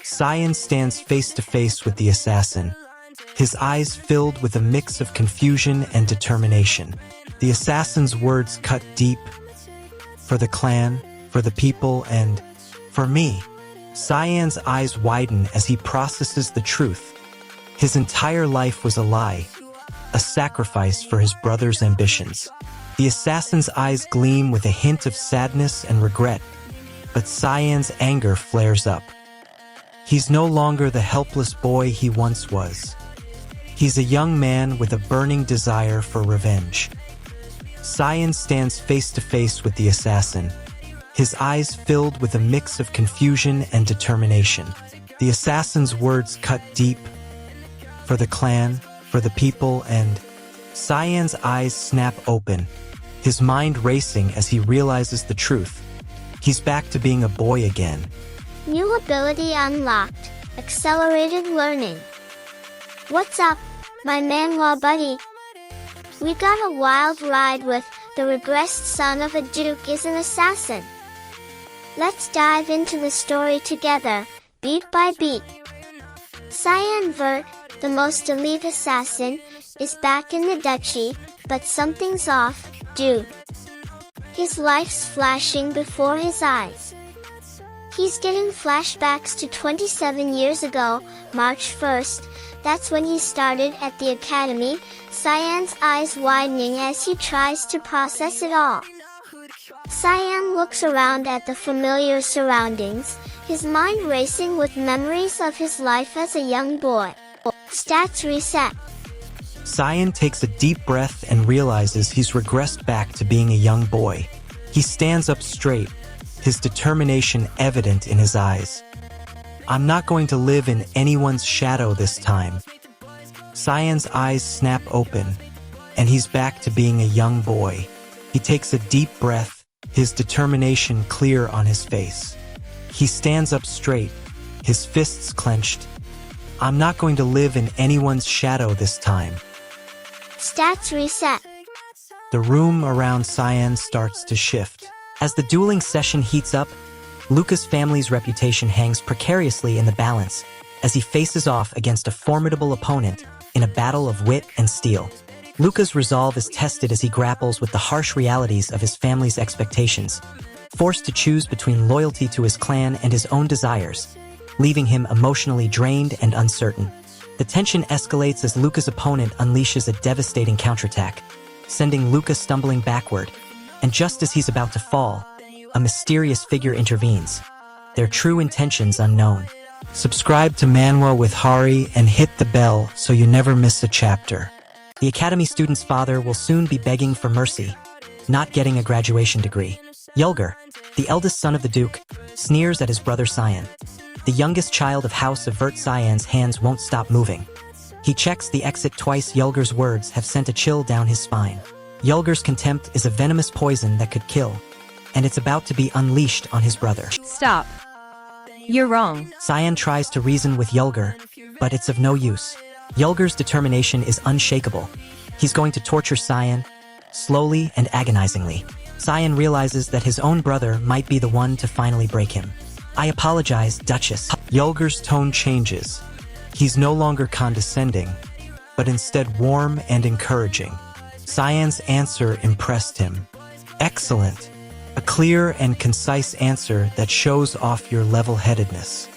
Cyan stands face to face with the assassin, his eyes filled with a mix of confusion and determination. The assassin's words cut deep. For the clan, for the people, and for me. Cyan's eyes widen as he processes the truth. His entire life was a lie, a sacrifice for his brother's ambitions. The assassin's eyes gleam with a hint of sadness and regret, but Cyan's anger flares up. He's no longer the helpless boy he once was. He's a young man with a burning desire for revenge. Cyan stands face to face with the assassin, his eyes filled with a mix of confusion and determination. The assassin's words cut deep. For the clan, for the people, and Cyan's eyes snap open, his mind racing as he realizes the truth. He's back to being a boy again. New ability unlocked. Accelerated learning. What's up, my Manwa buddy? We got a wild ride with the regressed son of a duke is an assassin. Let's dive into the story together, beat by beat. Cyan Vert, the most elite assassin, is back in the duchy, but something's off, dude. His life's flashing before his eyes. He's getting flashbacks to 27 years ago, March 1st, that's when he started at the academy, Cyan's eyes widening as he tries to process it all. Cyan looks around at the familiar surroundings, his mind racing with memories of his life as a young boy. Stats reset. Cyan takes a deep breath and realizes he's regressed back to being a young boy. He stands up straight, his determination evident in his eyes. I'm not going to live in anyone's shadow this time. Cyan's eyes snap open, and he's back to being a young boy. He takes a deep breath, his determination clear on his face. He stands up straight, his fists clenched. I'm not going to live in anyone's shadow this time. Stats reset. The room around Cyan starts to shift. As the dueling session heats up, Luca's family's reputation hangs precariously in the balance as he faces off against a formidable opponent in a battle of wit and steel. Luca's resolve is tested as he grapples with the harsh realities of his family's expectations, forced to choose between loyalty to his clan and his own desires, leaving him emotionally drained and uncertain. The tension escalates as Luca's opponent unleashes a devastating counterattack, sending Luca stumbling backward, and just as he's about to fall, a mysterious figure intervenes, their true intentions unknown. Subscribe to Manwa with Hari and hit the bell so you never miss a chapter. The Academy student's father will soon be begging for mercy, not getting a graduation degree. Yulger, the eldest son of the Duke, sneers at his brother Cyan. The youngest child of House of Vert Cyan's hands won't stop moving. He checks the exit twice. Yulger's words have sent a chill down his spine. Yulger's contempt is a venomous poison that could kill, and it's about to be unleashed on his brother. Stop. You're wrong. Cyan tries to reason with Yulger, but it's of no use. Yulger's determination is unshakable. He's going to torture Cyan, slowly and agonizingly. Cyan realizes that his own brother might be the one to finally break him. I apologize, Duchess. Yulger's tone changes. He's no longer condescending, but instead warm and encouraging. Cyan's answer impressed him. Excellent. A clear and concise answer that shows off your level-headedness.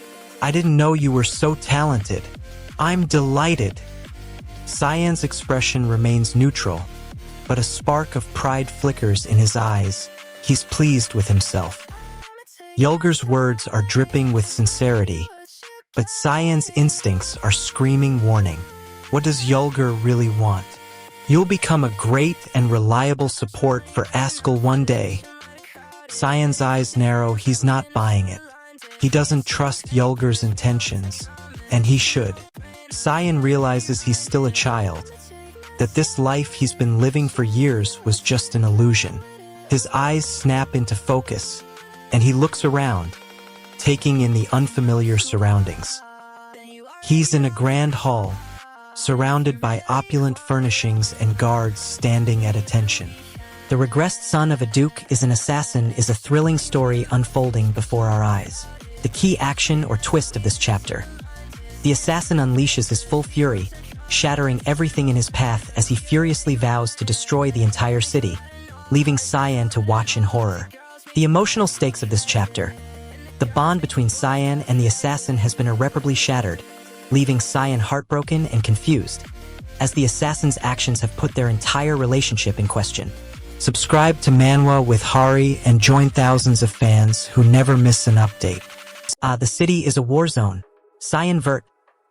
I didn't know you were so talented. I'm delighted. Cyan's expression remains neutral, but a spark of pride flickers in his eyes. He's pleased with himself. Yulger's words are dripping with sincerity, but Cyan's instincts are screaming warning. What does Yulger really want? You'll become a great and reliable support for Askell one day. Cyan's eyes narrow. He's not buying it. He doesn't trust Yulger's intentions, and he should. Cyan realizes he's still a child, that this life he's been living for years was just an illusion. His eyes snap into focus, and he looks around, taking in the unfamiliar surroundings. He's in a grand hall, surrounded by opulent furnishings and guards standing at attention. The Regressed Son of a Duke is an Assassin is a thrilling story unfolding before our eyes. The key action or twist of this chapter. The assassin unleashes his full fury, shattering everything in his path as he furiously vows to destroy the entire city, leaving Cyan to watch in horror. The emotional stakes of this chapter. The bond between Cyan and the assassin has been irreparably shattered, leaving Cyan heartbroken and confused, as the assassin's actions have put their entire relationship in question. Subscribe to Manwa with Hari and join thousands of fans who never miss an update. The city is a war zone. Cyan Vert,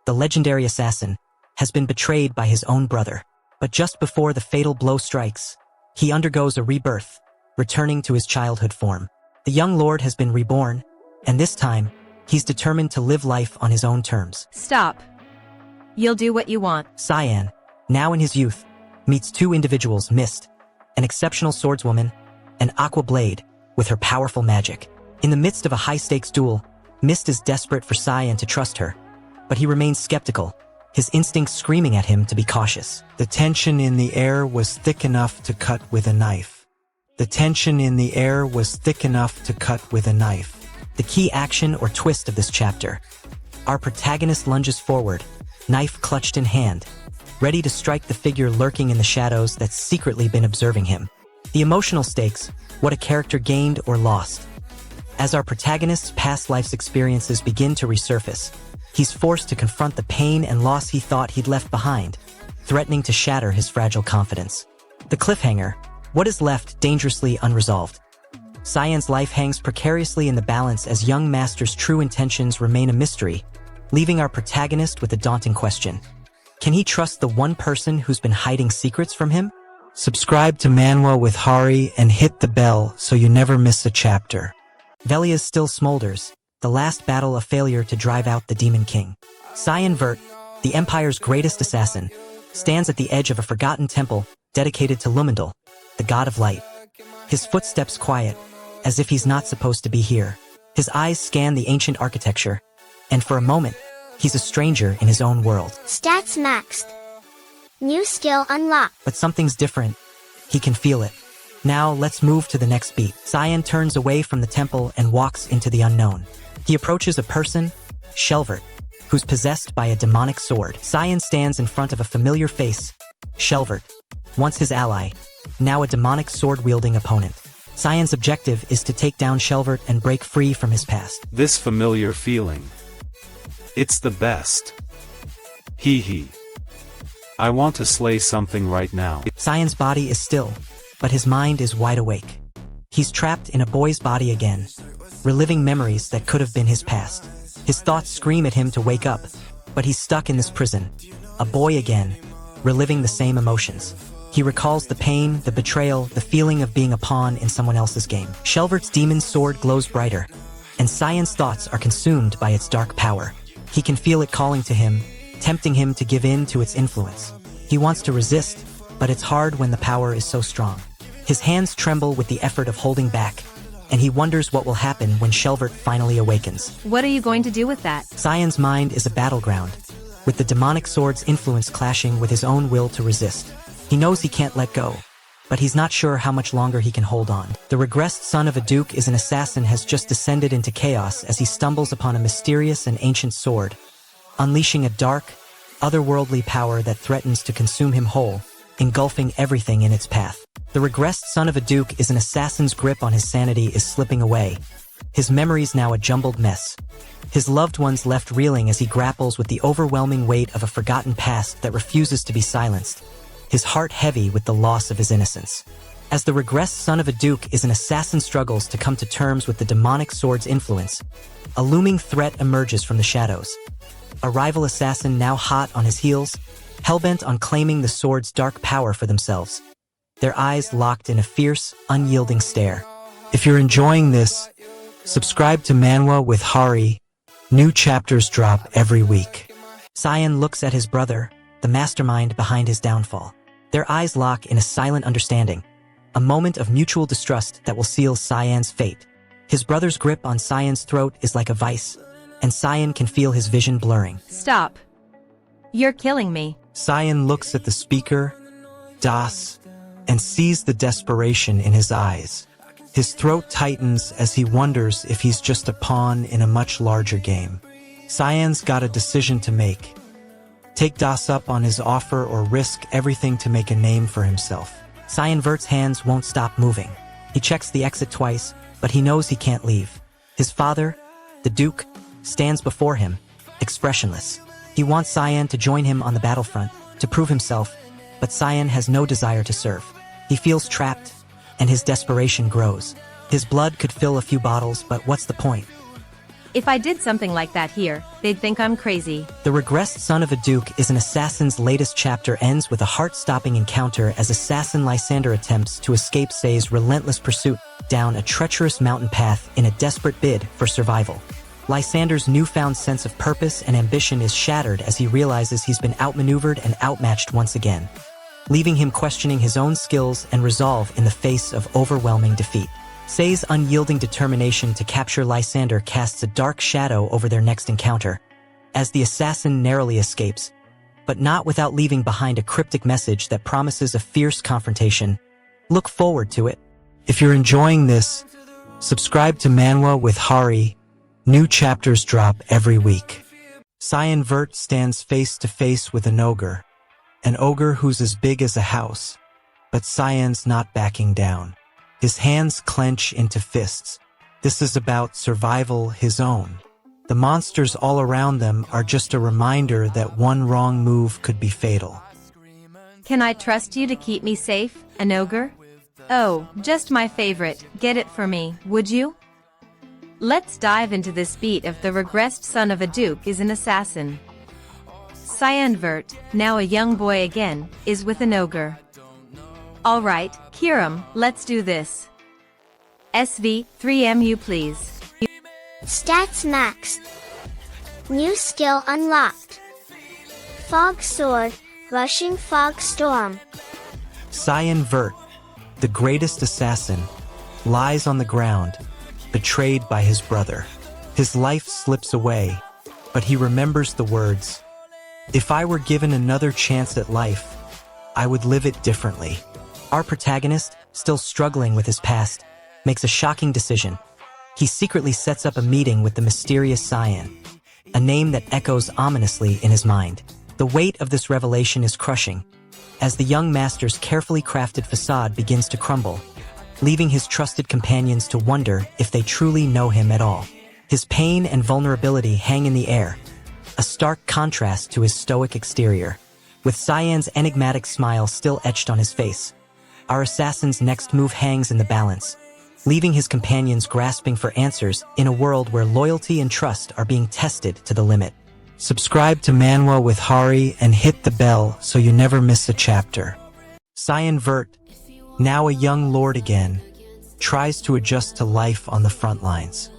the legendary assassin, has been betrayed by his own brother. But just before the fatal blow strikes, he undergoes a rebirth, returning to his childhood form. The young lord has been reborn, and this time, he's determined to live life on his own terms. Stop. You'll do what you want. Cyan, now in his youth, meets two individuals: Mist, an exceptional swordswoman, and Aqua Blade, with her powerful magic. In the midst of a high-stakes duel, Mist is desperate for Cyan to trust her, but he remains skeptical, his instincts screaming at him to be cautious. The tension in the air was thick enough to cut with a knife. The tension in the air was thick enough to cut with a knife. The key action or twist of this chapter. Our protagonist lunges forward, knife clutched in hand, ready to strike the figure lurking in the shadows that's secretly been observing him. The emotional stakes, what a character gained or lost. As our protagonist's past life's experiences begin to resurface, he's forced to confront the pain and loss he thought he'd left behind, threatening to shatter his fragile confidence. The cliffhanger, what is left dangerously unresolved. Cyan's life hangs precariously in the balance as young master's true intentions remain a mystery, leaving our protagonist with a daunting question. Can he trust the one person who's been hiding secrets from him? Subscribe to Manwa with Hari and hit the bell so you never miss a chapter. Velia's still smolders, the last battle a failure to drive out the Demon King. Cyan Vert, the Empire's greatest assassin, stands at the edge of a forgotten temple dedicated to Lumendal, the god of light. His footsteps quiet, as if he's not supposed to be here. His eyes scan the ancient architecture, and for a moment, he's a stranger in his own world. Stats maxed. New skill unlocked. But something's different. He can feel it. Now, let's move to the next beat. Cyan turns away from the temple and walks into the unknown. He approaches a person, Shelvert, who's possessed by a demonic sword. Cyan stands in front of a familiar face, Shelvert, once his ally, now a demonic sword-wielding opponent. Cyan's objective is to take down Shelvert and break free from his past. This familiar feeling. It's the best. Hee hee. I want to slay something right now. Cyan's body is still, but his mind is wide awake. He's trapped in a boy's body again, reliving memories that could have been his past. His thoughts scream at him to wake up, but he's stuck in this prison. A boy again, reliving the same emotions. He recalls the pain, the betrayal, the feeling of being a pawn in someone else's game. Shelvert's demon sword glows brighter, and Cyan's thoughts are consumed by its dark power. He can feel it calling to him, tempting him to give in to its influence. He wants to resist, but it's hard when the power is so strong. His hands tremble with the effort of holding back, and he wonders what will happen when Shelvert finally awakens. What are you going to do with that? Cyan's mind is a battleground, with the demonic sword's influence clashing with his own will to resist. He knows he can't let go, but he's not sure how much longer he can hold on. The regressed son of a duke is an assassin has just descended into chaos as he stumbles upon a mysterious and ancient sword, unleashing a dark, otherworldly power that threatens to consume him whole, engulfing everything in its path. The regressed son of a duke is an assassin's grip on his sanity is slipping away, his memories now a jumbled mess. His loved ones left reeling as he grapples with the overwhelming weight of a forgotten past that refuses to be silenced, his heart heavy with the loss of his innocence. As the regressed son of a duke is an assassin struggles to come to terms with the demonic sword's influence, a looming threat emerges from the shadows. A rival assassin now hot on his heels, hellbent on claiming the sword's dark power for themselves, their eyes locked in a fierce, unyielding stare. If you're enjoying this, subscribe to Manwa with Hari. New chapters drop every week. Cyan looks at his brother, the mastermind behind his downfall. Their eyes lock in a silent understanding, a moment of mutual distrust that will seal Cyan's fate. His brother's grip on Cyan's throat is like a vice, and Cyan can feel his vision blurring. Stop. You're killing me. Cyan looks at the speaker, Das, and sees the desperation in his eyes. His throat tightens as he wonders if he's just a pawn in a much larger game. Cyan's got a decision to make. Take Das up on his offer or risk everything to make a name for himself. Cyan Vert's hands won't stop moving. He checks the exit twice, but he knows he can't leave. His father, the Duke, stands before him, expressionless. He wants Cyan to join him on the battlefront, to prove himself, but Cyan has no desire to serve. He feels trapped, and his desperation grows. His blood could fill a few bottles, but what's the point? If I did something like that here, they'd think I'm crazy. The Regressed Son of a Duke is an assassin's latest chapter ends with a heart-stopping encounter as assassin Lysander attempts to escape Say's relentless pursuit down a treacherous mountain path in a desperate bid for survival. Lysander's newfound sense of purpose and ambition is shattered as he realizes he's been outmaneuvered and outmatched once again, leaving him questioning his own skills and resolve in the face of overwhelming defeat. Say's unyielding determination to capture Lysander casts a dark shadow over their next encounter, as the assassin narrowly escapes, but not without leaving behind a cryptic message that promises a fierce confrontation. Look forward to it. If you're enjoying this, subscribe to Manwa with Hari. New chapters drop every week. Cyan Vert stands face to face with an ogre who's as big as a house, but Cyan's not backing down. His hands clench into fists. This is about survival, his own. The monsters all around them are just a reminder that one wrong move could be fatal. Can I trust you to keep me safe, an ogre? Oh, just my favorite. Get it for me, would you? Let's dive into this beat of the regressed son of a duke is an assassin. Cyan Vert, now a young boy again, is with an ogre. Alright, Kiram, let's do this. SV, 3MU please. Stats maxed. New skill unlocked. Fog Sword, Rushing Fog Storm. Cyan Vert, the greatest assassin, lies on the ground, betrayed by his brother. His life slips away, but he remembers the words, "If I were given another chance at life, I would live it differently." Our protagonist, still struggling with his past, makes a shocking decision. He secretly sets up a meeting with the mysterious Cyan, a name that echoes ominously in his mind. The weight of this revelation is crushing, as the young master's carefully crafted facade begins to crumble, leaving his trusted companions to wonder if they truly know him at all. His pain and vulnerability hang in the air, a stark contrast to his stoic exterior, with Cyan's enigmatic smile still etched on his face. Our assassin's next move hangs in the balance, leaving his companions grasping for answers in a world where loyalty and trust are being tested to the limit. Subscribe to Manwa with Hari and hit the bell so you never miss a chapter. Cyan Vert, now a young lord again, tries to adjust to life on the front lines.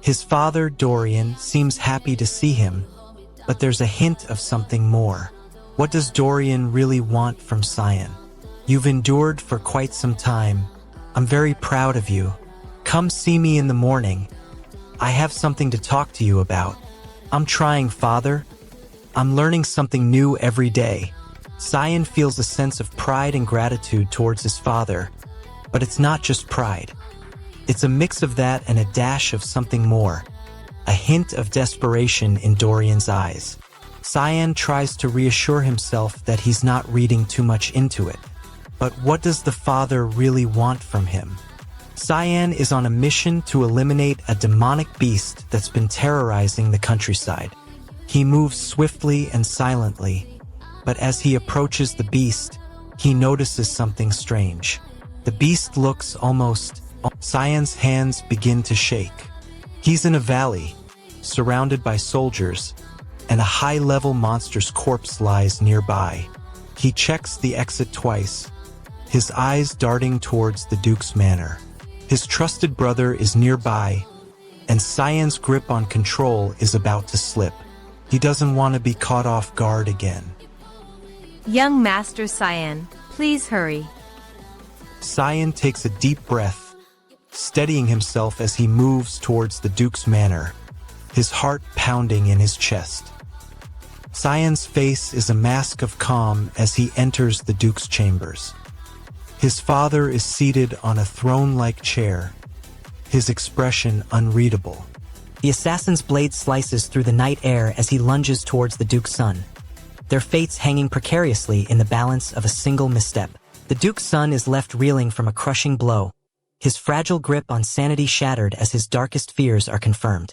His father, Dorian, seems happy to see him, but there's a hint of something more. What does Dorian really want from Cyan? "You've endured for quite some time. I'm very proud of you. Come see me in the morning. I have something to talk to you about." "I'm trying, father. I'm learning something new every day." Cyan feels a sense of pride and gratitude towards his father, but it's not just pride. It's a mix of that and a dash of something more, a hint of desperation in Dorian's eyes. Cyan tries to reassure himself that he's not reading too much into it. But what does the father really want from him? Cyan is on a mission to eliminate a demonic beast that's been terrorizing the countryside. He moves swiftly and silently, but as he approaches the beast, he notices something strange. The beast looks almost... Cyan's hands begin to shake. He's in a valley, surrounded by soldiers, and a high-level monster's corpse lies nearby. He checks the exit twice, his eyes darting towards the Duke's manor. His trusted brother is nearby, and Cyan's grip on control is about to slip. He doesn't want to be caught off guard again. Young Master Cyan, please hurry. Cyan takes a deep breath, steadying himself as he moves towards the Duke's manor, his heart pounding in his chest. Cyan's face is a mask of calm as he enters the Duke's chambers. His father is seated on a throne-like chair, his expression unreadable. The assassin's blade slices through the night air as he lunges towards the Duke's son, their fates hanging precariously in the balance of a single misstep. The Duke's son is left reeling from a crushing blow, his fragile grip on sanity shattered as his darkest fears are confirmed.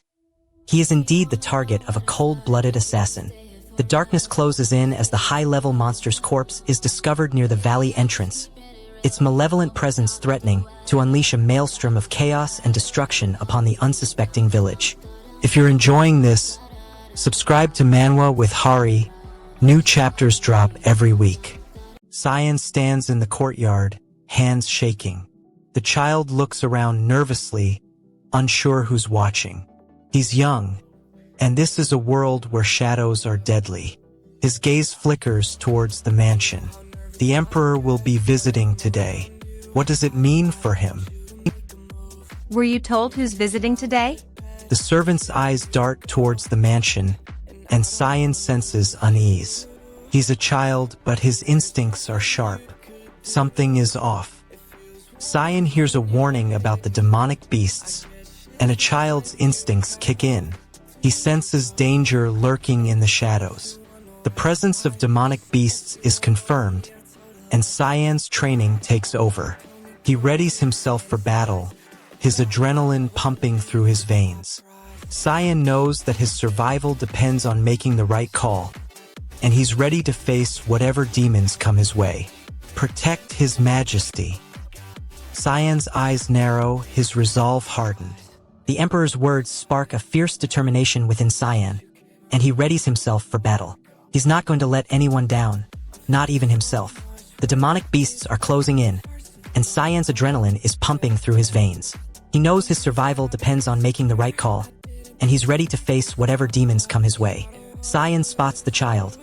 He is indeed the target of a cold-blooded assassin. The darkness closes in as the high-level monster's corpse is discovered near the valley entrance, its malevolent presence threatening to unleash a maelstrom of chaos and destruction upon the unsuspecting village. If you're enjoying this, subscribe to Manwa with Hari. New chapters drop every week. Cyan stands in the courtyard, hands shaking. The child looks around nervously, unsure who's watching. He's young, and this is a world where shadows are deadly. His gaze flickers towards the mansion. The Emperor will be visiting today. What does it mean for him? Were you told who's visiting today? The servant's eyes dart towards the mansion, and Cyan senses unease. He's a child, but his instincts are sharp. Something is off. Cyan hears a warning about the demonic beasts, and a child's instincts kick in. He senses danger lurking in the shadows. The presence of demonic beasts is confirmed, and Cyan's training takes over. He readies himself for battle, his adrenaline pumping through his veins. Cyan knows that his survival depends on making the right call, and he's ready to face whatever demons come his way. Protect his majesty. Cyan's eyes narrow, his resolve hardened. The Emperor's words spark a fierce determination within Cyan, and he readies himself for battle. He's not going to let anyone down, not even himself. The demonic beasts are closing in, and Cyan's adrenaline is pumping through his veins. He knows his survival depends on making the right call, and he's ready to face whatever demons come his way. Cyan spots the child,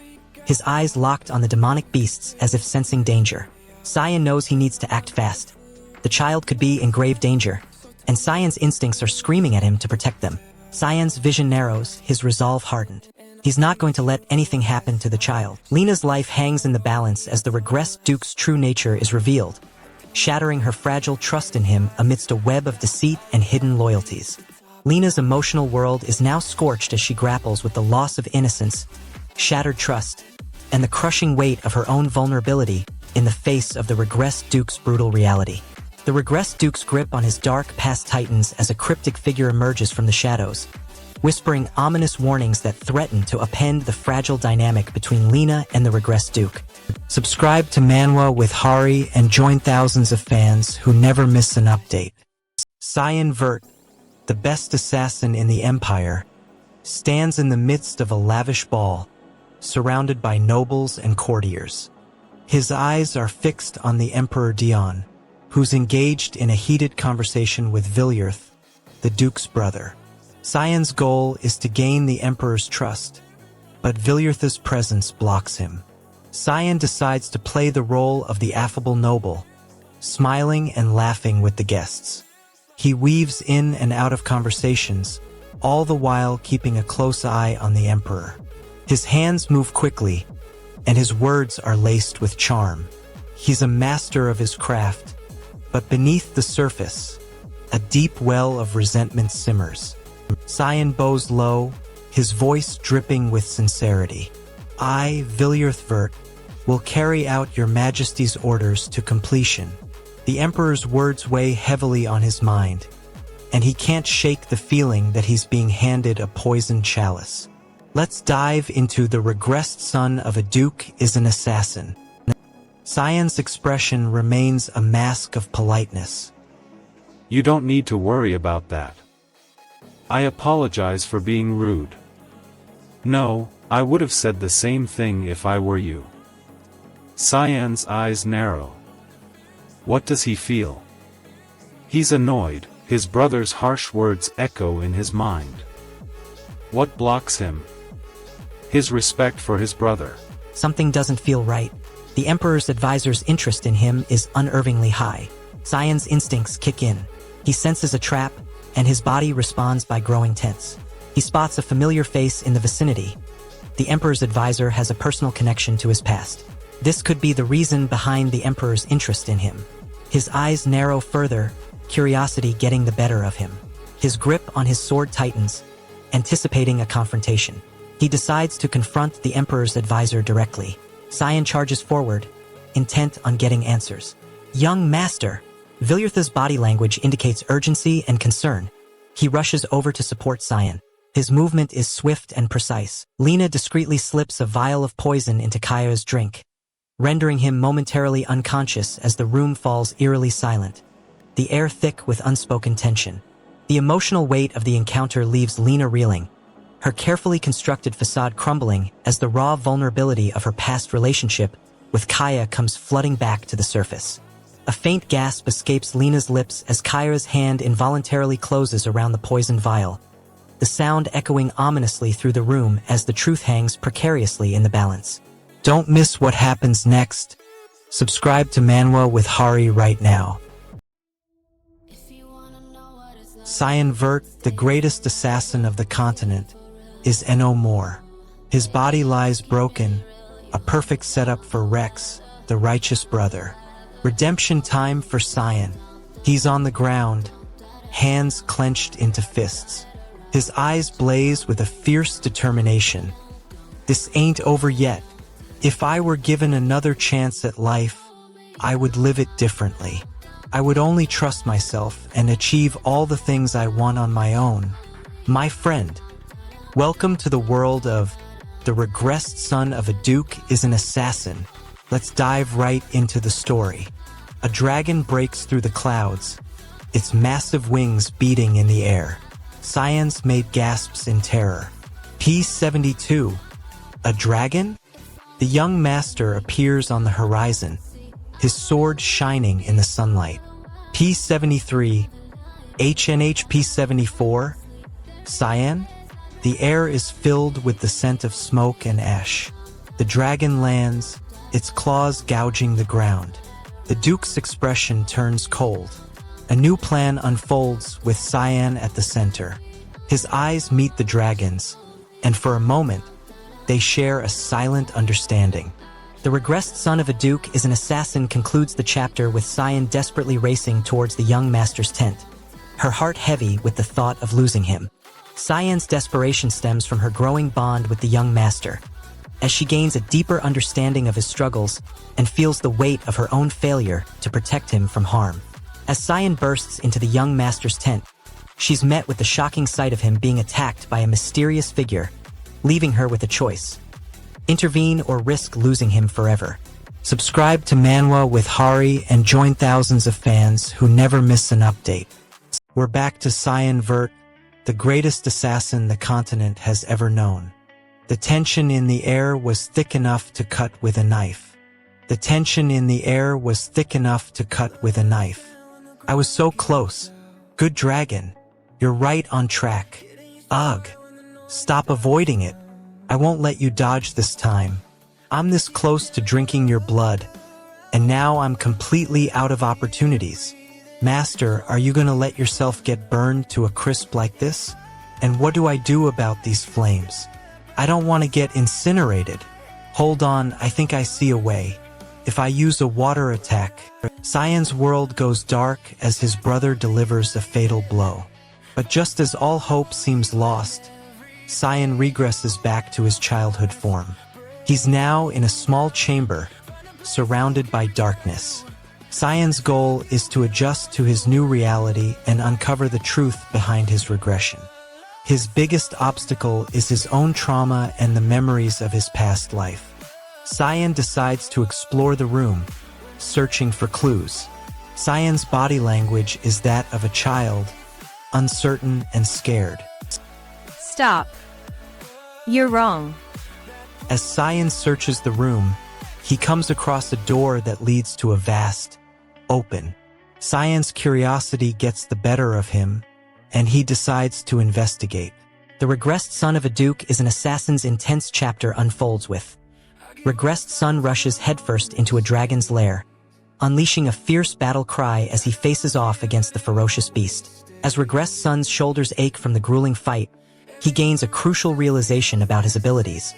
his eyes locked on the demonic beasts as if sensing danger. Cyan knows he needs to act fast. The child could be in grave danger, and Cyan's instincts are screaming at him to protect them. Cyan's vision narrows, his resolve hardened. He's not going to let anything happen to the child. Lena's life hangs in the balance as the regressed Duke's true nature is revealed, shattering her fragile trust in him amidst a web of deceit and hidden loyalties. Lena's emotional world is now scorched as she grapples with the loss of innocence, shattered trust, and the crushing weight of her own vulnerability in the face of the regressed Duke's brutal reality. The regressed Duke's grip on his dark past tightens as a cryptic figure emerges from the shadows, whispering ominous warnings that threaten to upend the fragile dynamic between Lena and the regressed Duke. Subscribe to Manwa with Hari and join thousands of fans who never miss an update. Cyan Vert, the best assassin in the Empire, stands in the midst of a lavish ball, surrounded by nobles and courtiers. His eyes are fixed on the Emperor Dion, who's engaged in a heated conversation with Vilyrth, the Duke's brother. Cyan's goal is to gain the Emperor's trust, but Vilyrth's presence blocks him. Cyan decides to play the role of the affable noble, smiling and laughing with the guests. He weaves in and out of conversations, all the while keeping a close eye on the Emperor. His hands move quickly, and his words are laced with charm. He's a master of his craft, but beneath the surface, a deep well of resentment simmers. Cyan bows low, his voice dripping with sincerity. I, Vilyrth Vert, will carry out your majesty's orders to completion. The Emperor's words weigh heavily on his mind, and he can't shake the feeling that he's being handed a poisoned chalice. Let's dive into the regressed son of a duke is an assassin. Cyan's expression remains a mask of politeness. You don't need to worry about that. I apologize for being rude. No, I would have said the same thing if I were you. Cyan's eyes narrow. What does he feel? He's annoyed, his brother's harsh words echo in his mind. What blocks him? His respect for his brother. Something doesn't feel right. The Emperor's advisor's interest in him is unervingly high. Cyan's instincts kick in. He senses a trap, and his body responds by growing tense. He spots a familiar face in the vicinity. The Emperor's advisor has a personal connection to his past. This could be the reason behind the Emperor's interest in him. His eyes narrow further, curiosity getting the better of him. His grip on his sword tightens, anticipating a confrontation. He decides to confront the Emperor's advisor directly. Cyan charges forward, intent on getting answers. Young Master! Viljartha's body language indicates urgency and concern. He rushes over to support Cyan. His movement is swift and precise. Lena discreetly slips a vial of poison into Kaya's drink, rendering him momentarily unconscious as the room falls eerily silent, the air thick with unspoken tension. The emotional weight of the encounter leaves Lena reeling, her carefully constructed facade crumbling as the raw vulnerability of her past relationship with Kaya comes flooding back to the surface. A faint gasp escapes Lena's lips as Kaya's hand involuntarily closes around the poisoned vial, the sound echoing ominously through the room as the truth hangs precariously in the balance. Don't miss what happens next. Subscribe to Manwa with Hari right now. Cyan Vert, the greatest assassin of the continent, is no more. His body lies broken, a perfect setup for Rex, the righteous brother. Redemption time for Cyan. He's on the ground, hands clenched into fists. His eyes blaze with a fierce determination. This ain't over yet. If I were given another chance at life, I would live it differently. I would only trust myself and achieve all the things I want on my own. My friend, welcome to the world of the regressed son of a duke is an assassin. Let's dive right into the story. A dragon breaks through the clouds, its massive wings beating in the air. Cyan's made gasps in terror. P-72. A dragon? The young master appears on the horizon, his sword shining in the sunlight. P-73. HNH P-74. Cyan? The air is filled with the scent of smoke and ash. The dragon lands, its claws gouging the ground. The Duke's expression turns cold. A new plan unfolds with Cyan at the center. His eyes meet the dragon's, and for a moment, they share a silent understanding. The regressed son of a duke is an assassin concludes the chapter with Cyan desperately racing towards the young master's tent, her heart heavy with the thought of losing him. Cyan's desperation stems from her growing bond with the young master, as she gains a deeper understanding of his struggles and feels the weight of her own failure to protect him from harm. As Cyan bursts into the young master's tent, she's met with the shocking sight of him being attacked by a mysterious figure, leaving her with a choice: intervene or risk losing him forever. Subscribe to Manwa with Hari and join thousands of fans who never miss an update. We're back to Cyan Vert, the greatest assassin the continent has ever known. The tension in the air was thick enough to cut with a knife. The tension in the air was thick enough to cut with a knife. I was so close. Good dragon. You're right on track. Ugh. Stop avoiding it. I won't let you dodge this time. I'm this close to drinking your blood, and now I'm completely out of opportunities. Master, are you gonna let yourself get burned to a crisp like this? And what do I do about these flames? I don't want to get incinerated. Hold on, I think I see a way. If I use a water attack, Cyan's world goes dark as his brother delivers a fatal blow. But just as all hope seems lost, Cyan regresses back to his childhood form. He's now in a small chamber, surrounded by darkness. Cyan's goal is to adjust to his new reality and uncover the truth behind his regression. His biggest obstacle is his own trauma and the memories of his past life. Cyan decides to explore the room, searching for clues. Cyan's body language is that of a child, uncertain and scared. Stop. You're wrong. As Cyan searches the room, he comes across a door that leads to a vast, open. Cyan's curiosity gets the better of him, and he decides to investigate. The regressed son of a duke is an assassin's intense chapter unfolds with. Regressed son rushes headfirst into a dragon's lair, unleashing a fierce battle cry as he faces off against the ferocious beast. As Regressed son's shoulders ache from the grueling fight, he gains a crucial realization about his abilities.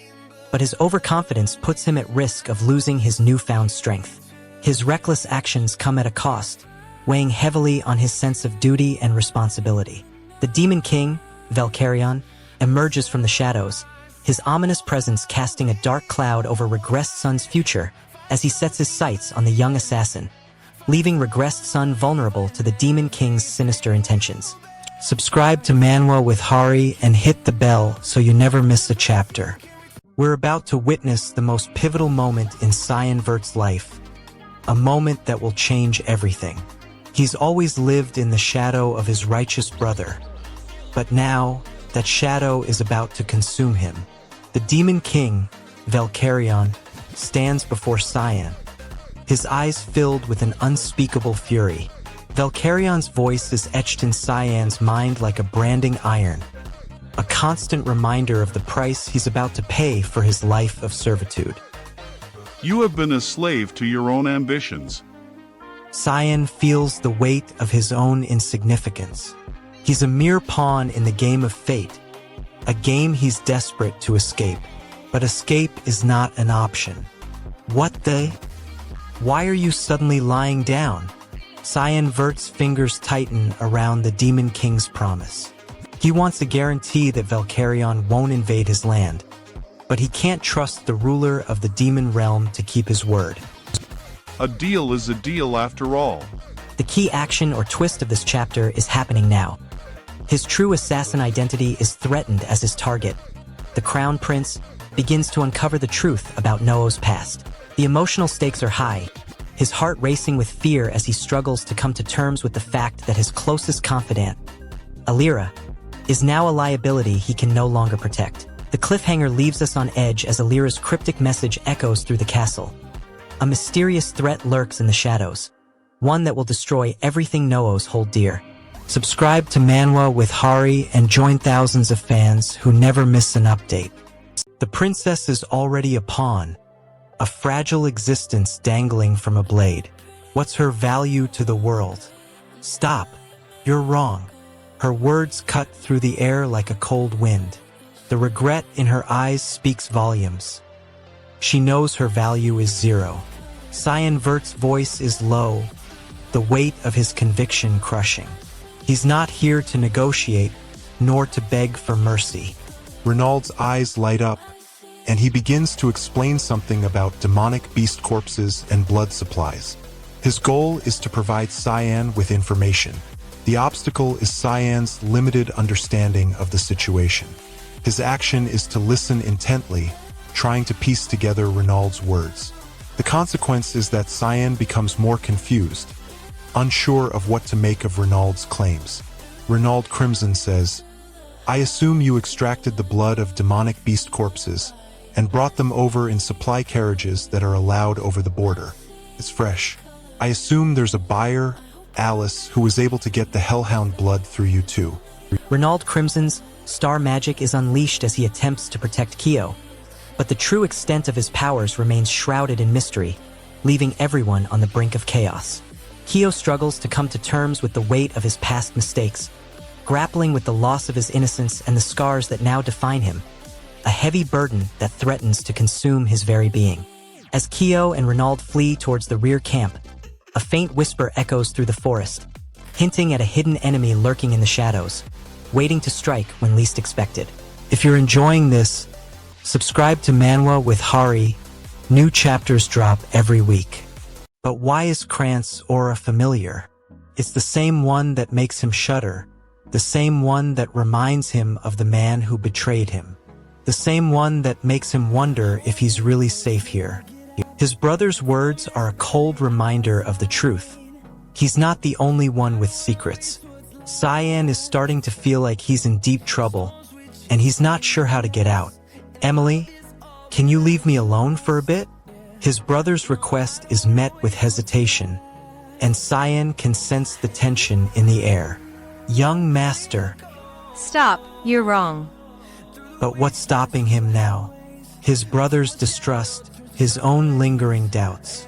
but his overconfidence puts him at risk of losing his newfound strength. His reckless actions come at a cost, weighing heavily on his sense of duty and responsibility. The Demon King, Valkyrion, emerges from the shadows, his ominous presence casting a dark cloud over Regressed Sun's future as he sets his sights on the young assassin, leaving Regressed Sun vulnerable to the Demon King's sinister intentions. Subscribe to Manwa with Hari and hit the bell so you never miss a chapter. We're about to witness the most pivotal moment in Cyan Vert's life, a moment that will change everything. He's always lived in the shadow of his righteous brother, but now that shadow is about to consume him. The Demon King, Valkyrion, stands before Cyan, his eyes filled with an unspeakable fury. Valkyrion's voice is etched in Cyan's mind like a branding iron, a constant reminder of the price he's about to pay for his life of servitude. You have been a slave to your own ambitions. Cyan feels the weight of his own insignificance. He's a mere pawn in the game of fate, a game he's desperate to escape. But escape is not an option. What the? Why are you suddenly lying down? Cyan Vert's fingers tighten around the Demon King's promise. He wants a guarantee that Valkyrion won't invade his land, but he can't trust the ruler of the demon realm to keep his word. A deal is a deal after all. The key action or twist of this chapter is happening now. His true assassin identity is threatened as his target. The Crown Prince begins to uncover the truth about Noo's past. The emotional stakes are high, his heart racing with fear as he struggles to come to terms with the fact that his closest confidant, Alira, is now a liability he can no longer protect. The cliffhanger leaves us on edge as Alira's cryptic message echoes through the castle. A mysterious threat lurks in the shadows, one that will destroy everything Noo's hold dear. Subscribe to Manwa with Hari and join thousands of fans who never miss an update. The princess is already a pawn, a fragile existence dangling from a blade. What's her value to the world? Stop. You're wrong. Her words cut through the air like a cold wind. The regret in her eyes speaks volumes. She knows her value is zero. Cyan Vert's voice is low, the weight of his conviction crushing. He's not here to negotiate, nor to beg for mercy. Renaald's eyes light up, and he begins to explain something about demonic beast corpses and blood supplies. His goal is to provide Cyan with information. The obstacle is Cyan's limited understanding of the situation. His action is to listen intently, trying to piece together Renaald's words. The consequence is that Cyan becomes more confused, unsure of what to make of Renaald's claims. Renaald Crimson says, "I assume you extracted the blood of demonic beast corpses and brought them over in supply carriages that are allowed over the border. It's fresh. I assume there's a buyer, Alice, who was able to get the Hellhound blood through you too." Renaald Crimson's star magic is unleashed as he attempts to protect Kyo, but the true extent of his powers remains shrouded in mystery, leaving everyone on the brink of chaos. Kyo struggles to come to terms with the weight of his past mistakes, grappling with the loss of his innocence and the scars that now define him, a heavy burden that threatens to consume his very being. As Kyo and Renaald flee towards the rear camp, a faint whisper echoes through the forest, hinting at a hidden enemy lurking in the shadows, waiting to strike when least expected. If you're enjoying this, subscribe to Manwa with Hari. New chapters drop every week. But why is Krantz' aura familiar? It's the same one that makes him shudder, the same one that reminds him of the man who betrayed him, the same one that makes him wonder if he's really safe here. His brother's words are a cold reminder of the truth. He's not the only one with secrets. Cyan is starting to feel like he's in deep trouble, and he's not sure how to get out. "Emily, can you leave me alone for a bit?" His brother's request is met with hesitation, and Cyan can sense the tension in the air. "Young master." Stop, you're wrong. But what's stopping him now? His brother's distrust, his own lingering doubts.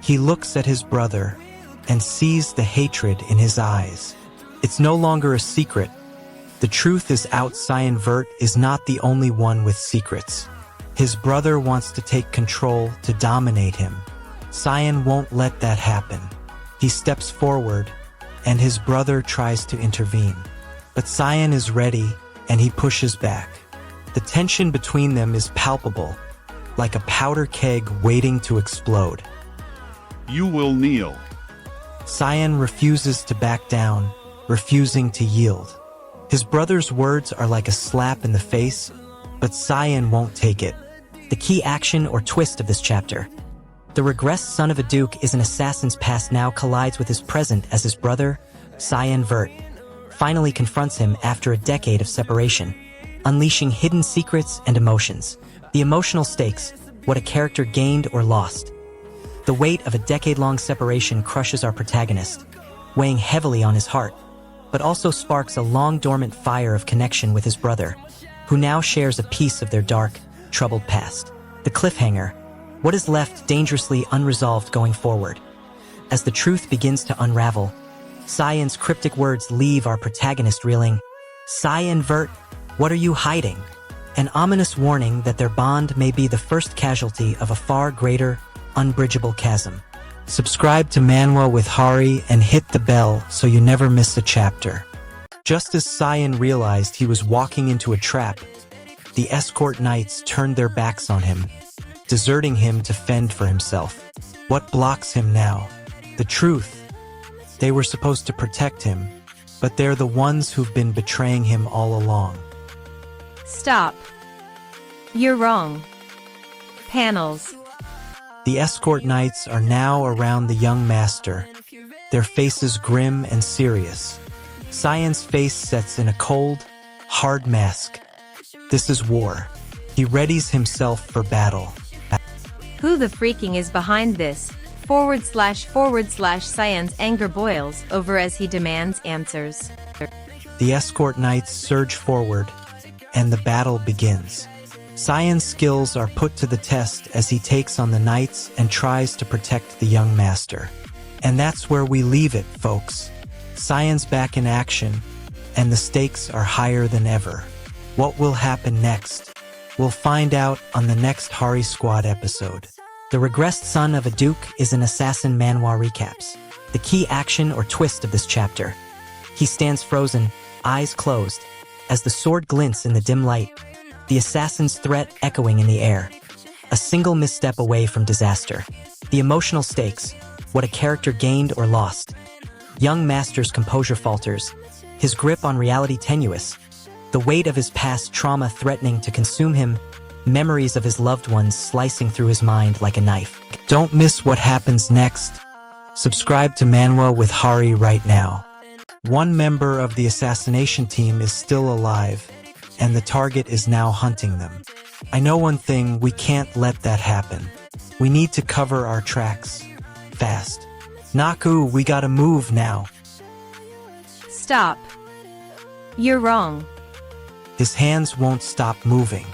He looks at his brother and sees the hatred in his eyes. It's no longer a secret. The truth is out. Cyan Vert is not the only one with secrets. His brother wants to take control to dominate him. Cyan won't let that happen. He steps forward, and his brother tries to intervene. But Cyan is ready, and he pushes back. The tension between them is palpable, like a powder keg waiting to explode. You will kneel. Cyan refuses to back down, refusing to yield. His brother's words are like a slap in the face, but Cyan won't take it. The key action or twist of this chapter. The regressed son of a duke is an assassin's past now collides with his present as his brother, Cyan Vert, finally confronts him after a decade of separation, unleashing hidden secrets and emotions. The emotional stakes, what a character gained or lost. The weight of a decade-long separation crushes our protagonist, weighing heavily on his heart, but also sparks a long-dormant fire of connection with his brother, who now shares a piece of their dark, troubled past. The cliffhanger, what is left dangerously unresolved going forward. As the truth begins to unravel, Cyan's cryptic words leave our protagonist reeling. Cyan Vert, what are you hiding? An ominous warning that their bond may be the first casualty of a far greater, unbridgeable chasm. Subscribe to Manwa with Hari and hit the bell so you never miss a chapter. Just as Cyan realized he was walking into a trap, the escort knights turned their backs on him, deserting him to fend for himself. What blocks him now? The truth. They were supposed to protect him, but they're the ones who've been betraying him all along. Stop. You're wrong. Panels. The escort knights are now around the young master, their faces grim and serious. Cyan's face sets in a cold, hard mask. This is war. He readies himself for battle. Who the freaking is behind this? // Cyan's anger boils over as he demands answers. The escort knights surge forward, and the battle begins. Cyan's skills are put to the test as he takes on the knights and tries to protect the young master. And that's where we leave it, folks. Cyan's back in action, and the stakes are higher than ever. What will happen next? We'll find out on the next Hari Squad episode. The Regressed Son of a Duke is an assassin Manhwa recaps. The key action or twist of this chapter. He stands frozen, eyes closed, as the sword glints in the dim light, the assassin's threat echoing in the air. A single misstep away from disaster. The emotional stakes, what a character gained or lost. Young master's composure falters, his grip on reality tenuous, the weight of his past trauma threatening to consume him, memories of his loved ones slicing through his mind like a knife. Don't miss what happens next. Subscribe to Manwa with Hari right now. One member of the assassination team is still alive, and the target is now hunting them. I know one thing, we can't let that happen. We need to cover our tracks. Fast. Naku, we gotta move now. Stop. You're wrong. His hands won't stop moving.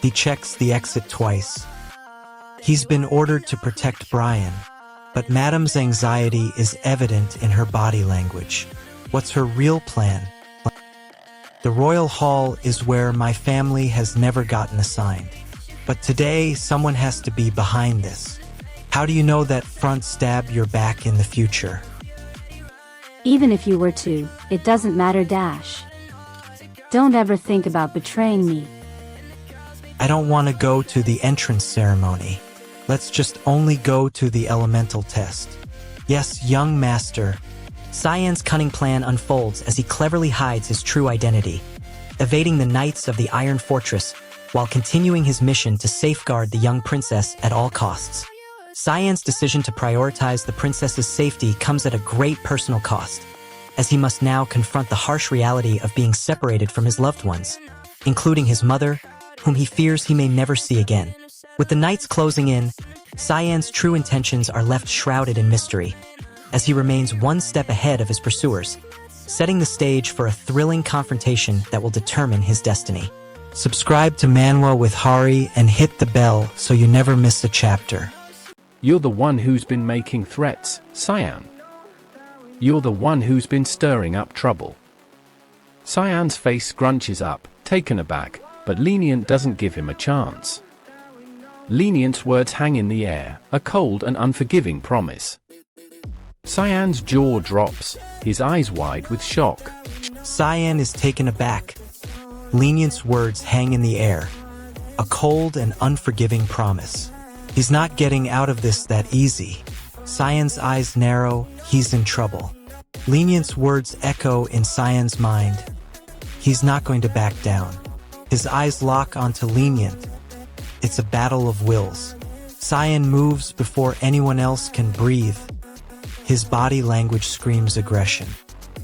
He checks the exit twice. He's been ordered to protect Brian, but Madam's anxiety is evident in her body language. What's her real plan? The Royal Hall is where my family has never gotten assigned. But today, someone has to be behind this. How do you know that front stab your back in the future? Even if you were to, it doesn't matter. Don't ever think about betraying me. I don't want to go to the entrance ceremony. Let's just only go to the elemental test. Yes, young master. Cyan's cunning plan unfolds as he cleverly hides his true identity, evading the knights of the Iron Fortress while continuing his mission to safeguard the young princess at all costs. Cyan's decision to prioritize the princess's safety comes at a great personal cost, as he must now confront the harsh reality of being separated from his loved ones, including his mother, whom he fears he may never see again. With the nights closing in, Cyan's true intentions are left shrouded in mystery, as he remains one step ahead of his pursuers, setting the stage for a thrilling confrontation that will determine his destiny. Subscribe to Manwa with Hari and hit the bell so you never miss a chapter. You're the one who's been making threats, Cyan. You're the one who's been stirring up trouble. Cyan's face scrunches up, taken aback, but Lenient doesn't give him a chance. Lenient's words hang in the air, a cold and unforgiving promise. Cyan's jaw drops, his eyes wide with shock. Cyan is taken aback. Lenient's words hang in the air, a cold and unforgiving promise. He's not getting out of this that easy. Cyan's eyes narrow, he's in trouble. Lenient's words echo in Cyan's mind. He's not going to back down. His eyes lock onto Lenient. It's a battle of wills. Cyan moves before anyone else can breathe. His body language screams aggression.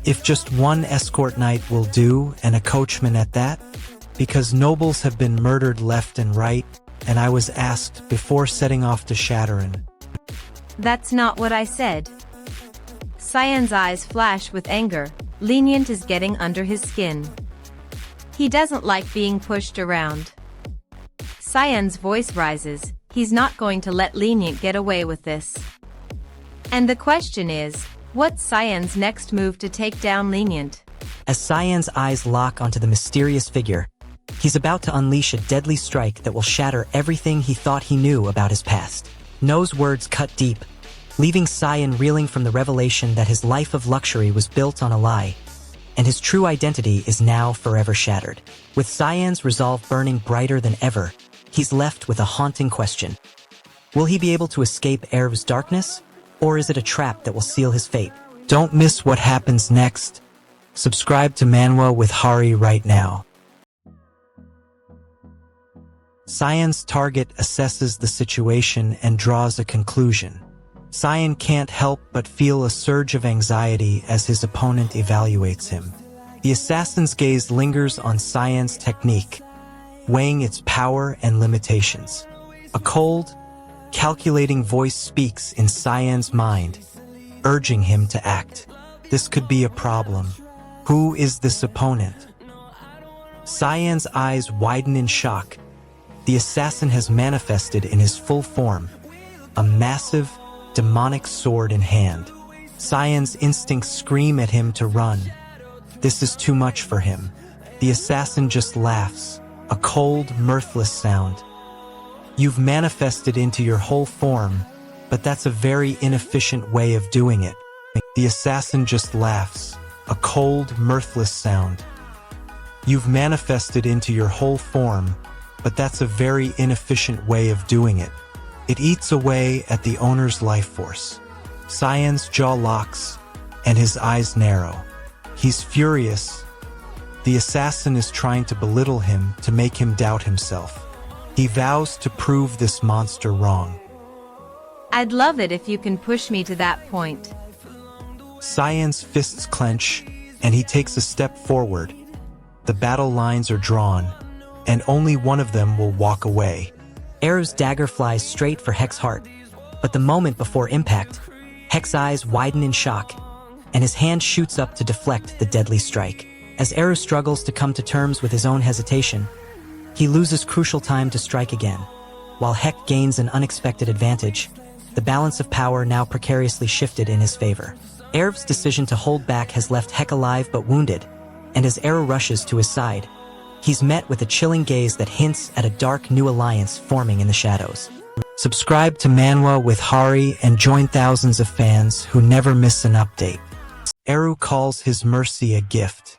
If just one escort knight will do, and a coachman at that, because nobles have been murdered left and right, and I was asked before setting off to Shatterin. That's not what I said. Cyan's eyes flash with anger. Lenient is getting under his skin. He doesn't like being pushed around. Cyan's voice rises. He's not going to let Lenient get away with this. And the question is, what's Cyan's next move to take down Lenient? As Cyan's eyes lock onto the mysterious figure, he's about to unleash a deadly strike that will shatter everything he thought he knew about his past. No's words cut deep, leaving Cyan reeling from the revelation that his life of luxury was built on a lie, and his true identity is now forever shattered. With Cyan's resolve burning brighter than ever, he's left with a haunting question. Will he be able to escape Heir's darkness, or is it a trap that will seal his fate? Don't miss what happens next. Subscribe to Manwa with Hari right now. Cyan's target assesses the situation and draws a conclusion. Cyan can't help but feel a surge of anxiety as his opponent evaluates him. The assassin's gaze lingers on Cyan's technique, weighing its power and limitations. A cold, calculating voice speaks in Cyan's mind, urging him to act. This could be a problem. Who is this opponent? Cyan's eyes widen in shock. The assassin has manifested in his full form, a massive, demonic sword in hand. Cyan's instincts scream at him to run. This is too much for him. The assassin just laughs, a cold, mirthless sound. You've manifested into your whole form, but that's a very inefficient way of doing it. The assassin just laughs, a cold, mirthless sound. You've manifested into your whole form, but that's a very inefficient way of doing it. It eats away at the owner's life force. Cyan's jaw locks, and his eyes narrow. He's furious. The assassin is trying to belittle him to make him doubt himself. He vows to prove this monster wrong. I'd love it if you can push me to that point. Cyan's fists clench, and he takes a step forward. The battle lines are drawn, and only one of them will walk away. Heir's dagger flies straight for Hek's heart, but the moment before impact, Hek's eyes widen in shock, and his hand shoots up to deflect the deadly strike. As Heir struggles to come to terms with his own hesitation, he loses crucial time to strike again. While Hek gains an unexpected advantage, the balance of power now precariously shifted in his favor. Heir's decision to hold back has left Hek alive but wounded, and as Heir rushes to his side, he's met with a chilling gaze that hints at a dark new alliance forming in the shadows. Subscribe to Manwa with Hari and join thousands of fans who never miss an update. Heir calls his mercy a gift.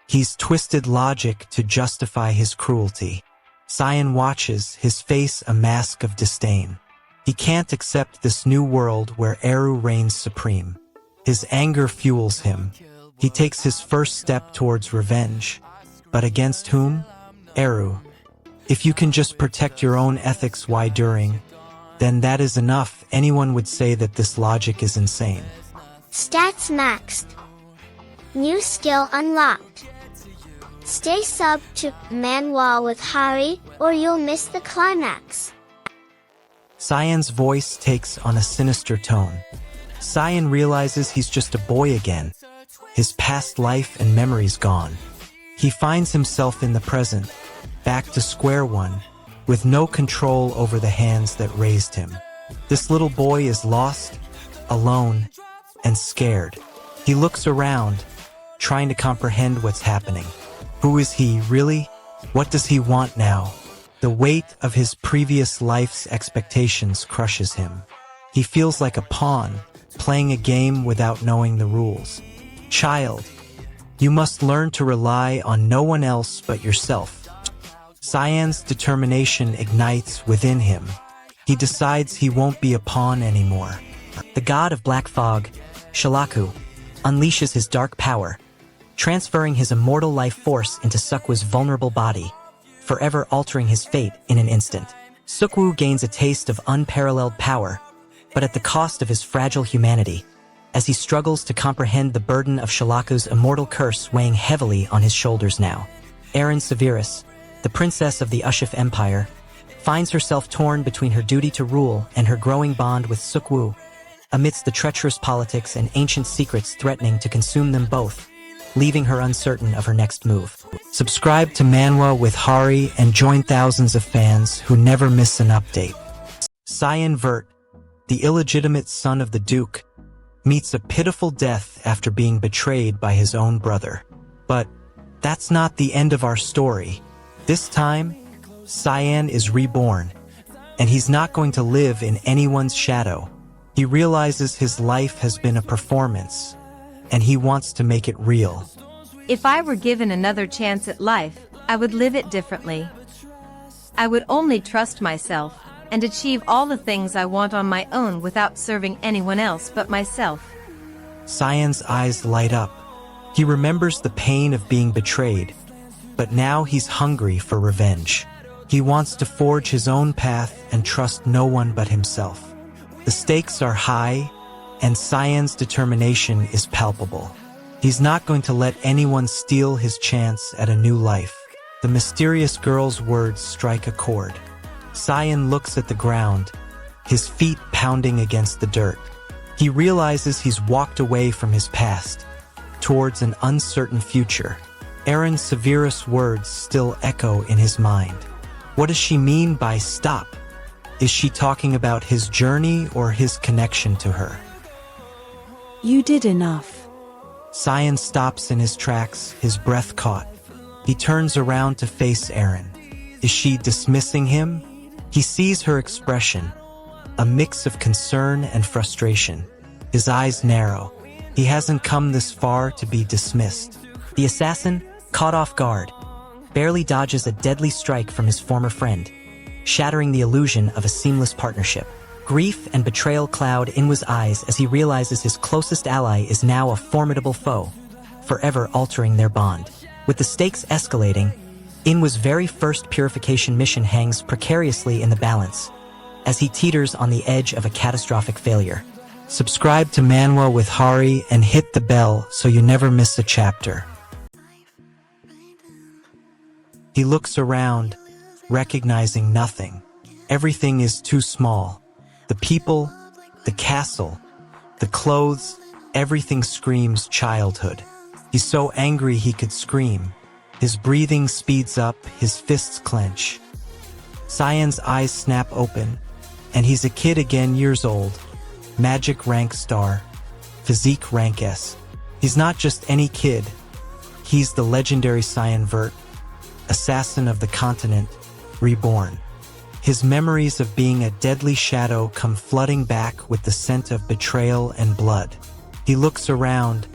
He's twisted logic to justify his cruelty. Cyan watches, his face a mask of disdain. He can't accept this new world where Heir reigns supreme. His anger fuels him. He takes his first step towards revenge. But against whom? Heir. If you can just protect your own ethics while during, then that is enough. Anyone would say that this logic is insane. Stats maxed. New skill unlocked. Stay sub to Manwa with Hari, or you'll miss the climax. Cyan's voice takes on a sinister tone. Cyan realizes he's just a boy again. His past life and memories gone. He finds himself in the present, back to square one, with no control over the hands that raised him. This little boy is lost, alone, and scared. He looks around, trying to comprehend what's happening. Who is he, really? What does he want now? The weight of his previous life's expectations crushes him. He feels like a pawn, playing a game without knowing the rules. Child, you must learn to rely on no one else but yourself. Cyan's determination ignites within him. He decides he won't be a pawn anymore. The god of black fog, Shalaku, unleashes his dark power, transferring his immortal life force into Sukwu's vulnerable body, forever altering his fate in an instant. Sukwu gains a taste of unparalleled power, but at the cost of his fragile humanity, as he struggles to comprehend the burden of Shalaku's immortal curse weighing heavily on his shoulders now. Erin Severus, the princess of the Ushif Empire, finds herself torn between her duty to rule and her growing bond with Sukwu, amidst the treacherous politics and ancient secrets threatening to consume them both, leaving her uncertain of her next move. Subscribe to Manwa with Hari and join thousands of fans who never miss an update. Cyan Vert, the illegitimate son of the Duke, meets a pitiful death after being betrayed by his own brother. But that's not the end of our story. This time, Cyan is reborn, and he's not going to live in anyone's shadow. He realizes his life has been a performance, and he wants to make it real. If I were given another chance at life, I would live it differently. I would only trust myself and achieve all the things I want on my own without serving anyone else but myself. Cyan's eyes light up. He remembers the pain of being betrayed, but now he's hungry for revenge. He wants to forge his own path and trust no one but himself. The stakes are high, and Cyan's determination is palpable. He's not going to let anyone steal his chance at a new life. The mysterious girl's words strike a chord. Cyan looks at the ground, his feet pounding against the dirt. He realizes he's walked away from his past, towards an uncertain future. Erin Severus' words still echo in his mind. What does she mean by stop? Is she talking about his journey or his connection to her? You did enough. Cyan stops in his tracks, his breath caught. He turns around to face Erin. Is she dismissing him? He sees her expression, a mix of concern and frustration. His eyes narrow. He hasn't come this far to be dismissed. The assassin, caught off guard, barely dodges a deadly strike from his former friend, shattering the illusion of a seamless partnership. Grief and betrayal cloud Ensues' eyes as he realizes his closest ally is now a formidable foe, forever altering their bond. With the stakes escalating, Ensues' very first purification mission hangs precariously in the balance, as he teeters on the edge of a catastrophic failure. Subscribe to Manwa with Hari and hit the bell so you never miss a chapter. He looks around, recognizing nothing. Everything is too small. The people, the castle, the clothes, everything screams childhood. He's so angry he could scream. His breathing speeds up, his fists clench. Cyan's eyes snap open, and he's a kid again, years old. Magic rank star, physique rank S. He's not just any kid. He's the legendary Cyan Vert, assassin of the continent, Reborn. His memories of being a deadly shadow come flooding back with the scent of betrayal and blood. He looks around,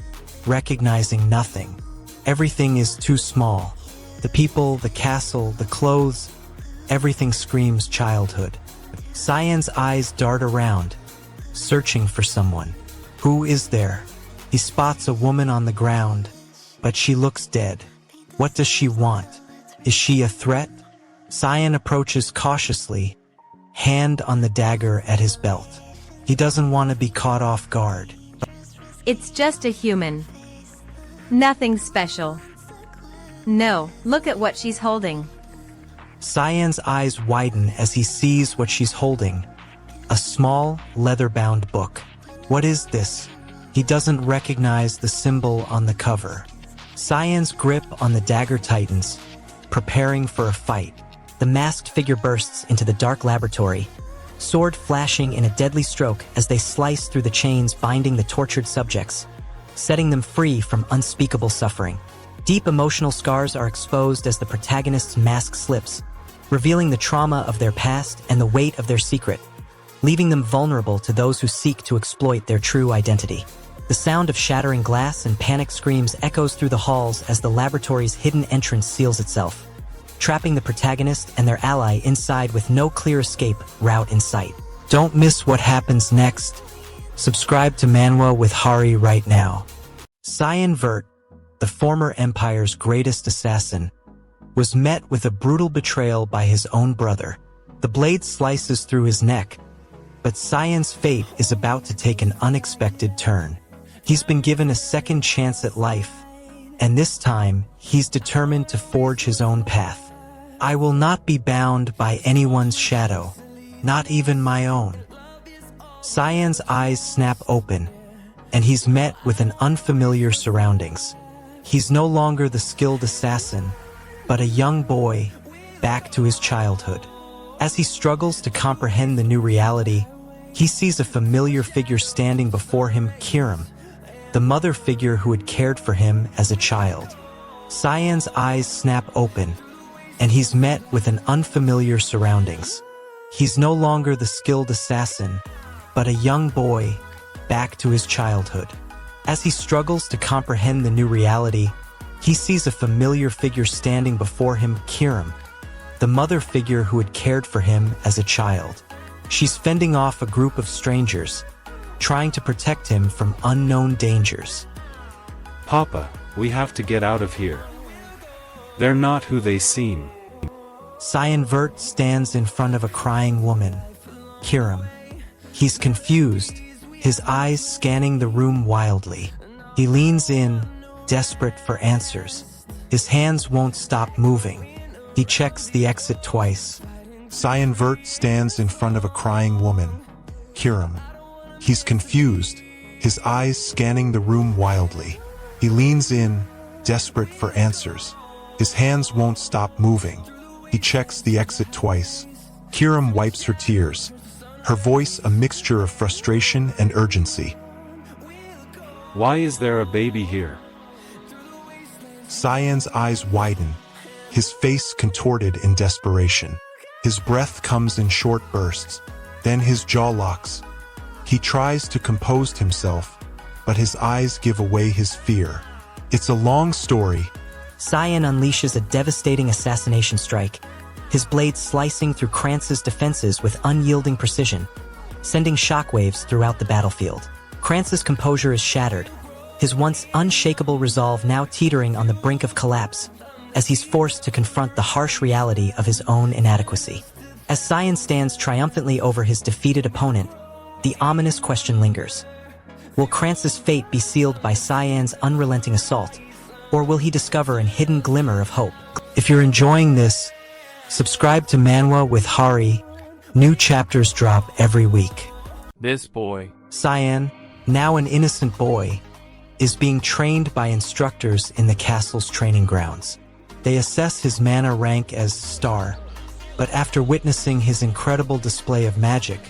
recognizing nothing. Everything is too small. The people, the castle, the clothes, everything screams childhood. Cyan's eyes dart around, searching for someone. Who is there? He spots a woman on the ground, but she looks dead. What does she want? Is she a threat? Cyan approaches cautiously, hand on the dagger at his belt. He doesn't want to be caught off guard. It's just a human. Nothing special. No, look at what she's holding. Cyan's eyes widen as he sees what she's holding. A small, leather-bound book. What is this? He doesn't recognize the symbol on the cover. Cyan's grip on the dagger tightens, preparing for a fight. The masked figure bursts into the dark laboratory, sword flashing in a deadly stroke as they slice through the chains binding the tortured subjects, setting them free from unspeakable suffering. Deep emotional scars are exposed as the protagonist's mask slips, revealing the trauma of their past and the weight of their secret, leaving them vulnerable to those who seek to exploit their true identity. The sound of shattering glass and panic screams echoes through the halls as the laboratory's hidden entrance seals itself, trapping the protagonist and their ally inside with no clear escape route in sight. Don't miss what happens next. Subscribe to Manwa with Hari right now. Cyan, the former Empire's greatest assassin, was met with a brutal betrayal by his own brother. The blade slices through his neck, but Cyan's fate is about to take an unexpected turn. He's been given a second chance at life, and this time, he's determined to forge his own path. I will not be bound by anyone's shadow, not even my own. Cyan's eyes snap open, and he's met with an unfamiliar surroundings. He's no longer the skilled assassin, but a young boy back to his childhood. As he struggles to comprehend the new reality, he sees a familiar figure standing before him, Kiram, the mother figure who had cared for him as a child. Cyan's eyes snap open, and he's met with an unfamiliar surroundings. He's no longer the skilled assassin, but a young boy back to his childhood. As he struggles to comprehend the new reality, he sees a familiar figure standing before him, Kiram, the mother figure who had cared for him as a child. She's fending off a group of strangers, trying to protect him from unknown dangers. Papa, we have to get out of here. They're not who they seem. Cyan stands in front of a crying woman, Kiram. He's confused, his eyes scanning the room wildly. He leans in, desperate for answers. His hands won't stop moving. He checks the exit twice. Cyan stands in front of a crying woman, Kiram. He's confused, his eyes scanning the room wildly. He leans in, desperate for answers. His hands won't stop moving. He checks the exit twice. Kiram wipes her tears, her voice a mixture of frustration and urgency. Why is there a baby here? Cyan's eyes widen, his face contorted in desperation. His breath comes in short bursts, then his jaw locks. He tries to compose himself, but his eyes give away his fear. It's a long story. Cyan unleashes a devastating assassination strike, his blade slicing through Kranz's defenses with unyielding precision, sending shockwaves throughout the battlefield. Kranz's composure is shattered, his once unshakable resolve now teetering on the brink of collapse, as he's forced to confront the harsh reality of his own inadequacy. As Cyan stands triumphantly over his defeated opponent, the ominous question lingers. Will Kranz's fate be sealed by Cyan's unrelenting assault, or will he discover an hidden glimmer of hope? If you're enjoying this, subscribe to Manwa with Hari. New chapters drop every week. This boy. Cyan, now an innocent boy, is being trained by instructors in the castle's training grounds. They assess his mana rank as Star, but after witnessing his incredible display of magic,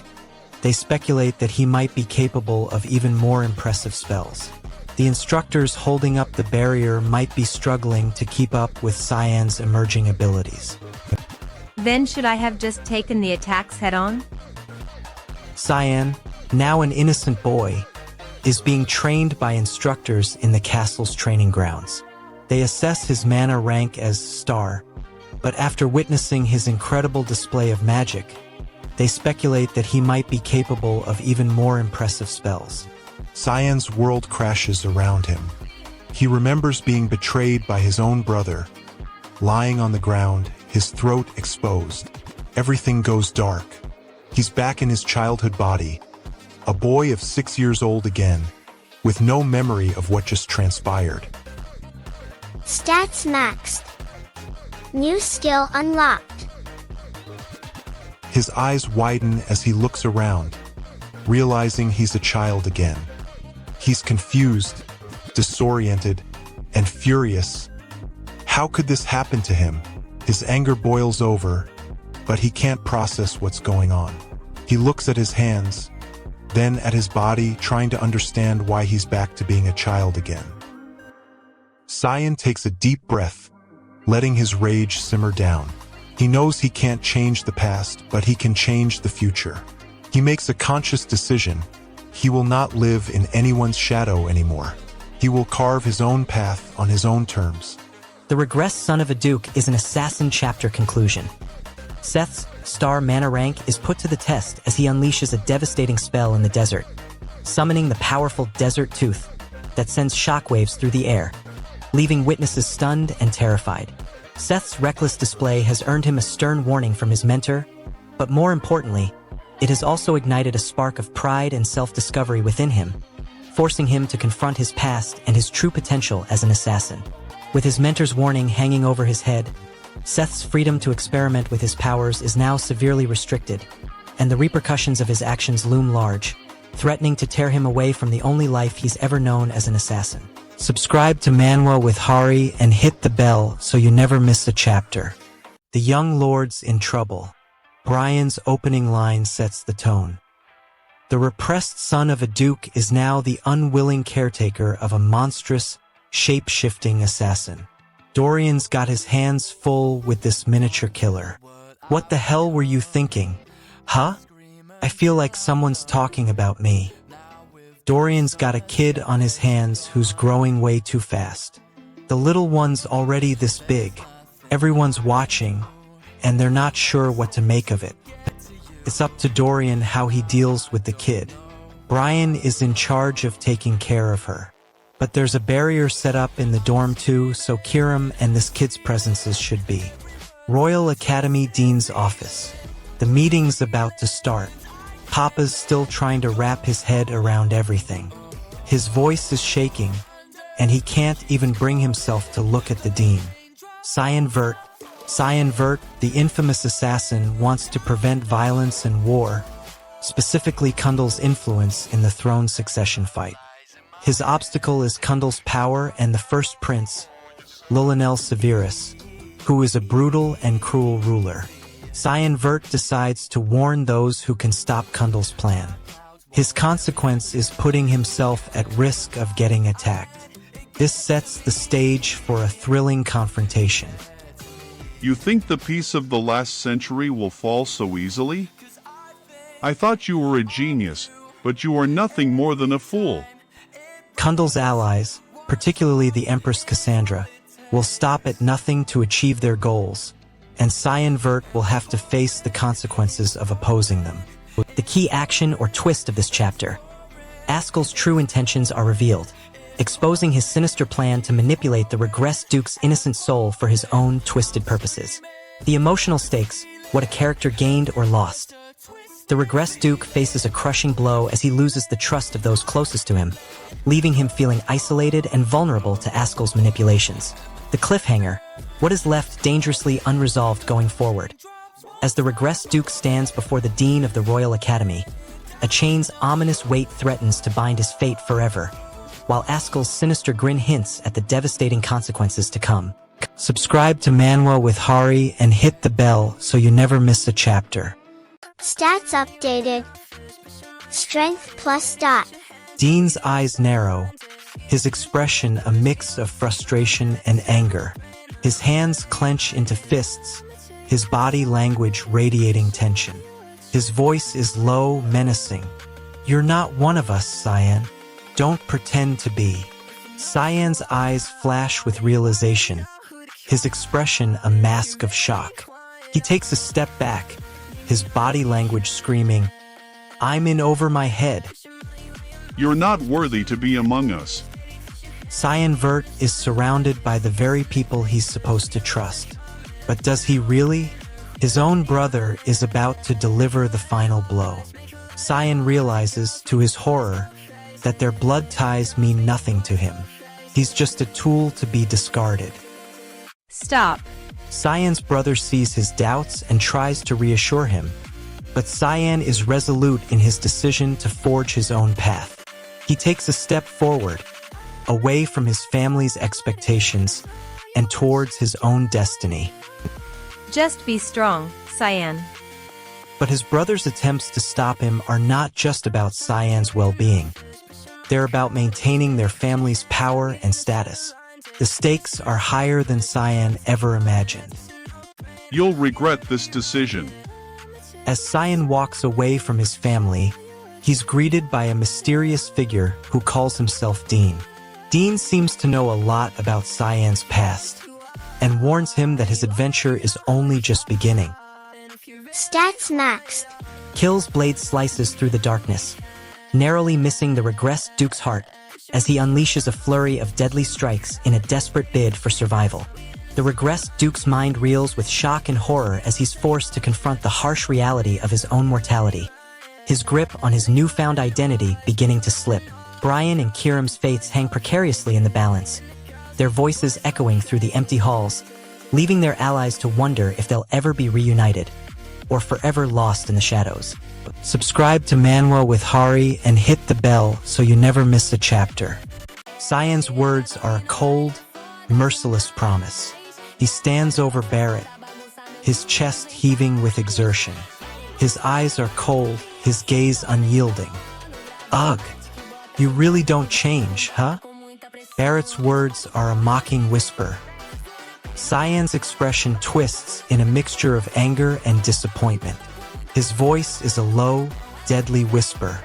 they speculate that he might be capable of even more impressive spells. The instructors holding up the barrier might be struggling to keep up with Cyan's emerging abilities. Then should I have just taken the attacks head-on? Cyan, now an innocent boy, is being trained by instructors in the castle's training grounds. They assess his mana rank as Star, but after witnessing his incredible display of magic, they speculate that he might be capable of even more impressive spells. Cyan's world crashes around him. He remembers being betrayed by his own brother, lying on the ground, his throat exposed. Everything goes dark. He's back in his childhood body, a boy of 6 years old again, with no memory of what just transpired. Stats maxed. New skill unlocked. His eyes widen as he looks around, realizing he's a child again. He's confused, disoriented, and furious. How could this happen to him? His anger boils over, but he can't process what's going on. He looks at his hands, then at his body, trying to understand why he's back to being a child again. Cyan takes a deep breath, letting his rage simmer down. He knows he can't change the past, but he can change the future. He makes a conscious decision. He will not live in anyone's shadow anymore. He will carve his own path on his own terms. The Regressed Son of a Duke is an assassin chapter conclusion. Seth's star mana rank is put to the test as he unleashes a devastating spell in the desert, summoning the powerful Desert Tooth that sends shockwaves through the air, leaving witnesses stunned and terrified. Seth's reckless display has earned him a stern warning from his mentor, but more importantly, it has also ignited a spark of pride and self-discovery within him, forcing him to confront his past and his true potential as an assassin. With his mentor's warning hanging over his head, Seth's freedom to experiment with his powers is now severely restricted, and the repercussions of his actions loom large, threatening to tear him away from the only life he's ever known as an assassin. Subscribe to Manwa with Hari and hit the bell so you never miss a chapter. The young lord's in trouble. Brian's opening line sets the tone. The repressed son of a duke is now the unwilling caretaker of a monstrous, shape-shifting assassin. Dorian's got his hands full with this miniature killer. What the hell were you thinking? Huh? I feel like someone's talking about me. Dorian's got a kid on his hands who's growing way too fast. The little one's already this big. Everyone's watching, and they're not sure what to make of it. It's up to Dorian how he deals with the kid. Brian is in charge of taking care of her. But there's a barrier set up in the dorm too, so Kiram and this kid's presences should be. Royal Academy Dean's office. The meeting's about to start. Papa's still trying to wrap his head around everything. His voice is shaking, and he can't even bring himself to look at the dean. Cyan, the infamous assassin, wants to prevent violence and war, specifically Kundal's influence in the throne succession fight. His obstacle is Kundal's power and the first prince, Lullanel Severus, who is a brutal and cruel ruler. Cyan decides to warn those who can stop Kundal's plan. His consequence is putting himself at risk of getting attacked. This sets the stage for a thrilling confrontation. You think the peace of the last century will fall so easily? I thought you were a genius, but you are nothing more than a fool. Kundal's allies, particularly the Empress Cassandra, will stop at nothing to achieve their goals, and Cyan will have to face the consequences of opposing them. The key action or twist of this chapter. Askel's true intentions are revealed, exposing his sinister plan to manipulate the Regressed Duke's innocent soul for his own twisted purposes. The emotional stakes, what a character gained or lost. The Regressed Duke faces a crushing blow as he loses the trust of those closest to him, leaving him feeling isolated and vulnerable to Askel's manipulations. The cliffhanger, what is left dangerously unresolved going forward. As the Regressed Duke stands before the Dean of the Royal Academy, a chain's ominous weight threatens to bind his fate forever, while Askel's sinister grin hints at the devastating consequences to come. Subscribe to Manwa with Hari and hit the bell so you never miss a chapter. Stats updated. Strength plus dot. Dean's eyes narrow, his expression a mix of frustration and anger. His hands clench into fists, his body language radiating tension. His voice is low, menacing. You're not one of us, Cyan. Don't pretend to be. Cyan's eyes flash with realization, his expression a mask of shock. He takes a step back, his body language screaming, I'm in over my head. You're not worthy to be among us. Cyan is surrounded by the very people he's supposed to trust. But does he really? His own brother is about to deliver the final blow. Cyan realizes, to his horror, that their blood ties mean nothing to him. He's just a tool to be discarded. Stop. Cyan's brother sees his doubts and tries to reassure him, but Cyan is resolute in his decision to forge his own path. He takes a step forward, away from his family's expectations and towards his own destiny. Just be strong, Cyan. But his brother's attempts to stop him are not just about Cyan's well-being. They're about maintaining their family's power and status. The stakes are higher than Cyan ever imagined. You'll regret this decision. As Cyan walks away from his family, he's greeted by a mysterious figure who calls himself Dean. Dean seems to know a lot about Cyan's past, and warns him that his adventure is only just beginning. Stats maxed. Kill's blade slices through the darkness, narrowly missing the regressed Duke's heart as he unleashes a flurry of deadly strikes in a desperate bid for survival. The regressed Duke's mind reels with shock and horror as he's forced to confront the harsh reality of his own mortality. His grip on his newfound identity beginning to slip. Brian and Kiram's fates hang precariously in the balance, their voices echoing through the empty halls, leaving their allies to wonder if they'll ever be reunited, or forever lost in the shadows. Subscribe to Manwa with Hari and hit the bell so you never miss a chapter. Cyan's words are a cold, merciless promise. He stands over Barrett, his chest heaving with exertion. His eyes are cold, his gaze unyielding. Ugh, you really don't change, huh? Barrett's words are a mocking whisper. Cyan's expression twists in a mixture of anger and disappointment. His voice is a low, deadly whisper.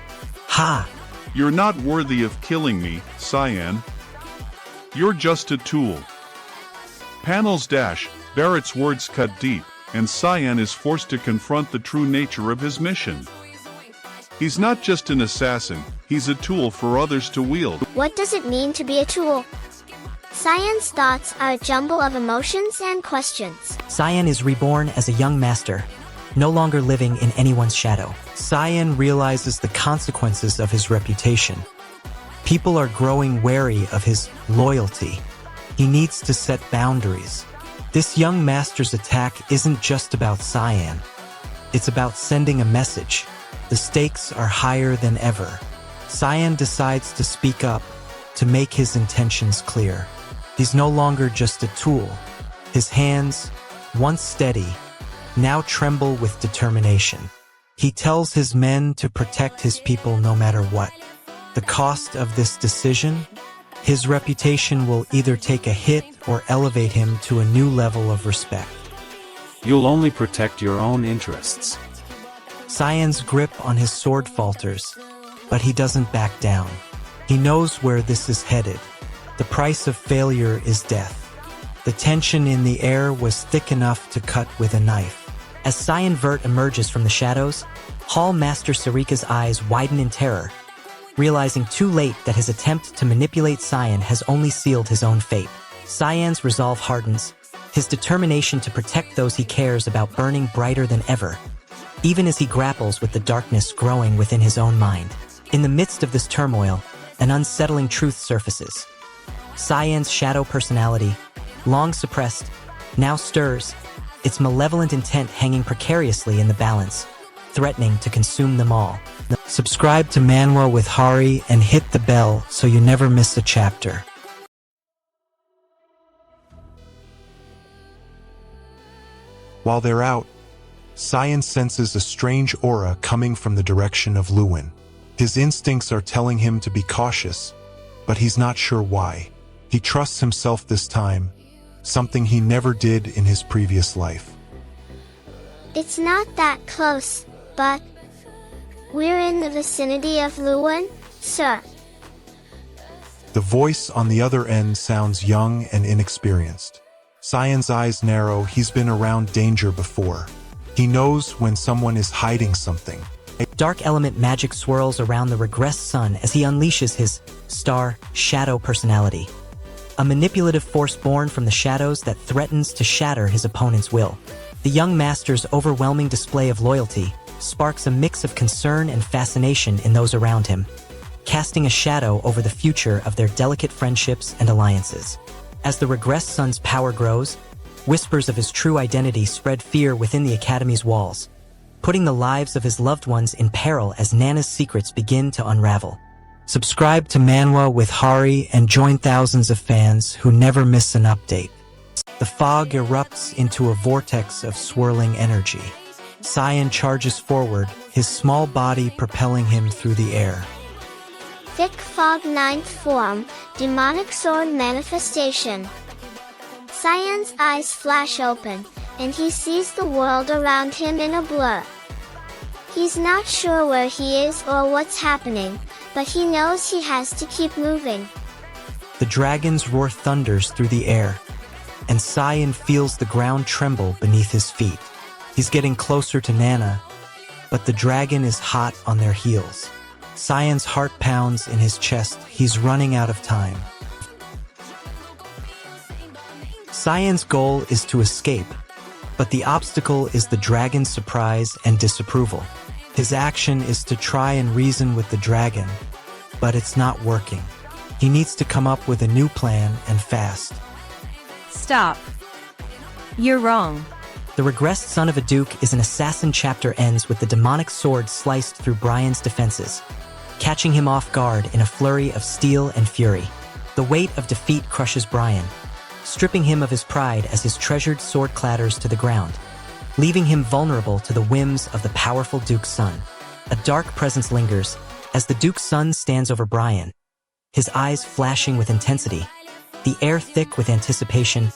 Ha! You're not worthy of killing me, Cyan. You're just a tool. Panels dash, Barrett's words cut deep, and Cyan is forced to confront the true nature of his mission. He's not just an assassin, he's a tool for others to wield. What does it mean to be a tool? Cyan's thoughts are a jumble of emotions and questions. Cyan is reborn as a young master, no longer living in anyone's shadow. Cyan realizes the consequences of his reputation. People are growing wary of his loyalty. He needs to set boundaries. This young master's attack isn't just about Cyan. It's about sending a message. The stakes are higher than ever. Cyan decides to speak up, to make his intentions clear. He's no longer just a tool. His hands, once steady, now tremble with determination. He tells his men to protect his people no matter what. The cost of this decision? His reputation will either take a hit or elevate him to a new level of respect. You'll only protect your own interests. Cyan's grip on his sword falters, but he doesn't back down. He knows where this is headed. The price of failure is death. The tension in the air was thick enough to cut with a knife. As Cyan Vert emerges from the shadows, Hall Master Sarika's eyes widen in terror, realizing too late that his attempt to manipulate Cyan has only sealed his own fate. Cyan's resolve hardens, his determination to protect those he cares about burning brighter than ever, even as he grapples with the darkness growing within his own mind. In the midst of this turmoil, an unsettling truth surfaces. Cyan's shadow personality, long suppressed, now stirs, its malevolent intent hanging precariously in the balance, threatening to consume them all. Subscribe to Manwa with Hari and hit the bell so you never miss a chapter. While they're out, Cyan senses a strange aura coming from the direction of Lewin. His instincts are telling him to be cautious, but he's not sure why. He trusts himself this time, something he never did in his previous life. It's not that close, but we're in the vicinity of Lewin, sir. The voice on the other end sounds young and inexperienced. Cyan's eyes narrow. He's been around danger before. He knows when someone is hiding something. Dark element magic swirls around the regressed sun as he unleashes his star shadow personality, a manipulative force born from the shadows that threatens to shatter his opponent's will. The young master's overwhelming display of loyalty sparks a mix of concern and fascination in those around him, casting a shadow over the future of their delicate friendships and alliances. As the regressed sun's power grows, whispers of his true identity spread fear within the Academy's walls, putting the lives of his loved ones in peril as Nana's secrets begin to unravel. Subscribe to Manwa with Hari and join thousands of fans who never miss an update. The fog erupts into a vortex of swirling energy. Cyan charges forward, his small body propelling him through the air. Thick fog 9th form, demonic sword manifestation. Cyan's eyes flash open, and he sees the world around him in a blur. He's not sure where he is or what's happening, but he knows he has to keep moving. The dragon's roar thunders through the air, and Cyan feels the ground tremble beneath his feet. He's getting closer to Nana, but the dragon is hot on their heels. Cyan's heart pounds in his chest. He's running out of time. Cyan's goal is to escape, but the obstacle is the dragon's surprise and disapproval. His action is to try and reason with the dragon, but it's not working. He needs to come up with a new plan, and fast. Stop. You're wrong. The Regressed Son of a Duke is an assassin. Chapter ends with the demonic sword sliced through Brian's defenses, catching him off guard in a flurry of steel and fury. The weight of defeat crushes Brian, stripping him of his pride as his treasured sword clatters to the ground, leaving him vulnerable to the whims of the powerful Duke's son. A dark presence lingers as the Duke's son stands over Brian, his eyes flashing with intensity, the air thick with anticipation,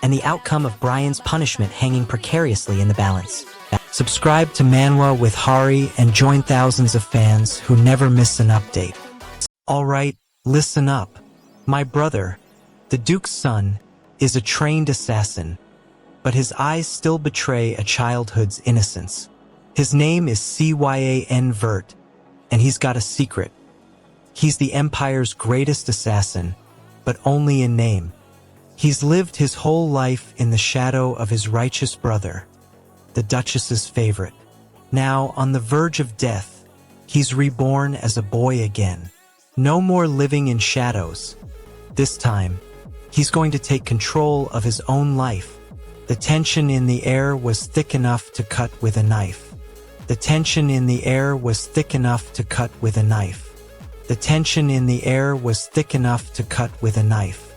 and the outcome of Brian's punishment hanging precariously in the balance. Subscribe to Manwa with Hari and join thousands of fans who never miss an update. Alright, listen up. My brother, the Duke's son, is a trained assassin, but his eyes still betray a childhood's innocence. His name is Cyan Vert, and he's got a secret. He's the Empire's greatest assassin, but only in name. He's lived his whole life in the shadow of his righteous brother, the Duchess's favorite. Now, on the verge of death, he's reborn as a boy again. No more living in shadows. This time, he's going to take control of his own life. The tension in the air was thick enough to cut with a knife. The tension in the air was thick enough to cut with a knife. The tension in the air was thick enough to cut with a knife.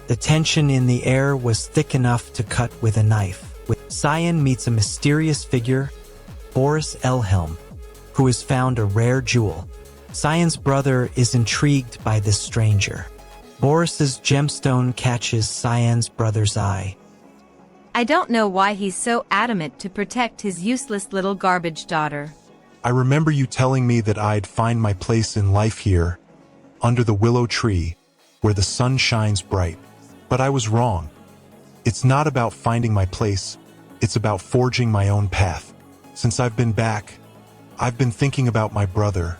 The tension in the air was thick enough to cut with a knife. Cyan meets a mysterious figure, Boris Elhelm, who has found a rare jewel. Cyan's brother is intrigued by this stranger. Boris's gemstone catches Cyan's brother's eye. I don't know why he's so adamant to protect his useless little garbage daughter. I remember you telling me that I'd find my place in life here, under the willow tree, where the sun shines bright. But I was wrong. It's not about finding my place, it's about forging my own path. Since I've been back, I've been thinking about my brother,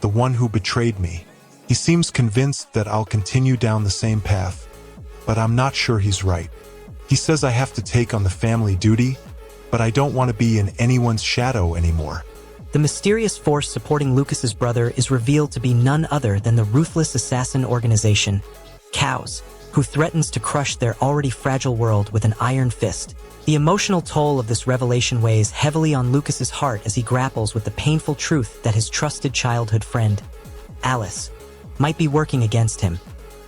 the one who betrayed me. He seems convinced that I'll continue down the same path, but I'm not sure he's right. He says I have to take on the family duty, but I don't want to be in anyone's shadow anymore. The mysterious force supporting Lucas's brother is revealed to be none other than the ruthless assassin organization, Cows, who threatens to crush their already fragile world with an iron fist. The emotional toll of this revelation weighs heavily on Lucas's heart as he grapples with the painful truth that his trusted childhood friend, Alice, might be working against him,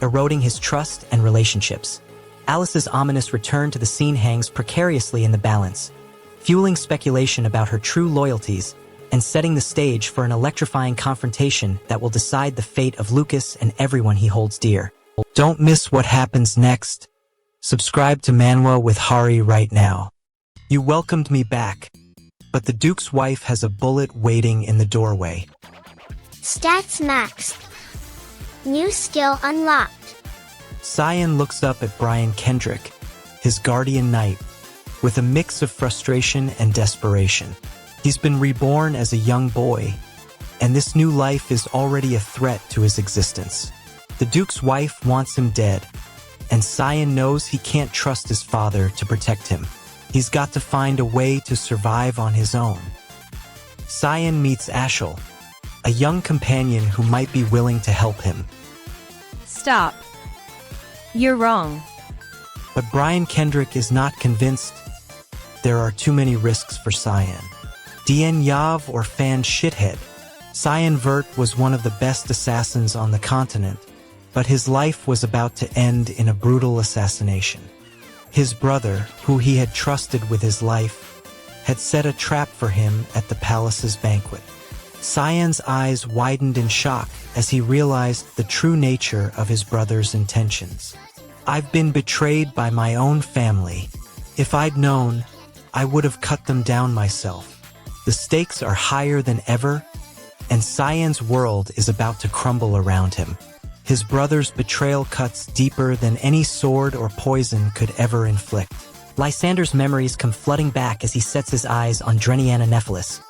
eroding his trust and relationships. Alice's ominous return to the scene hangs precariously in the balance, fueling speculation about her true loyalties and setting the stage for an electrifying confrontation that will decide the fate of Lucas and everyone he holds dear. Don't miss what happens next. Subscribe to Manwa with Hari right now. You welcomed me back, but the Duke's wife has a bullet waiting in the doorway. Stats maxed. New skill unlocked. Cyan looks up at Brian Kendrick, his guardian knight, with a mix of frustration and desperation. He's been reborn as a young boy, and this new life is already a threat to his existence. The Duke's wife wants him dead, and Cyan knows he can't trust his father to protect him. He's got to find a way to survive on his own. Cyan meets Ashel, a young companion who might be willing to help him. Stop. You're wrong. But Brian Kendrick is not convinced. There are too many risks for Cyan. Dien Yav or Fan Shithead. Cyan Vert was one of the best assassins on the continent, but his life was about to end in a brutal assassination. His brother, who he had trusted with his life, had set a trap for him at the palace's banquet. Cyan's eyes widened in shock as he realized the true nature of his brother's intentions. I've been betrayed by my own family. If I'd known, I would have cut them down myself. The stakes are higher than ever, and Cyan's world is about to crumble around him. His brother's betrayal cuts deeper than any sword or poison could ever inflict. Lysander's memories come flooding back as he sets his eyes on Dreniana Nephilis,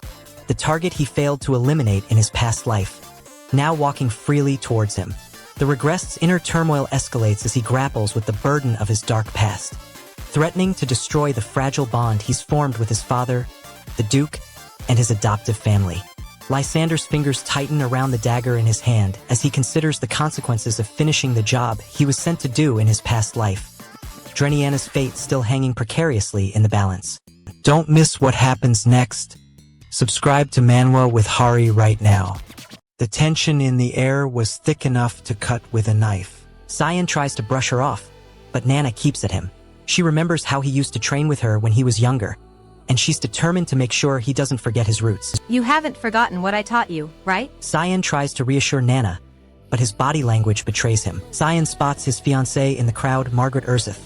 the target he failed to eliminate in his past life, now walking freely towards him. The Regressed's inner turmoil escalates as he grapples with the burden of his dark past, threatening to destroy the fragile bond he's formed with his father, the Duke, and his adoptive family. Lysander's fingers tighten around the dagger in his hand as he considers the consequences of finishing the job he was sent to do in his past life. Dreniana's fate still hanging precariously in the balance. Don't miss what happens next. Subscribe to Manwa with Hari right now. The tension in the air was thick enough to cut with a knife. Cyan tries to brush her off, but Nana keeps at him. She remembers how he used to train with her when he was younger, and she's determined to make sure he doesn't forget his roots. You haven't forgotten what I taught you, right? Cyan tries to reassure Nana, but his body language betrays him. Cyan spots his fiancée in the crowd, Margaret Ursith,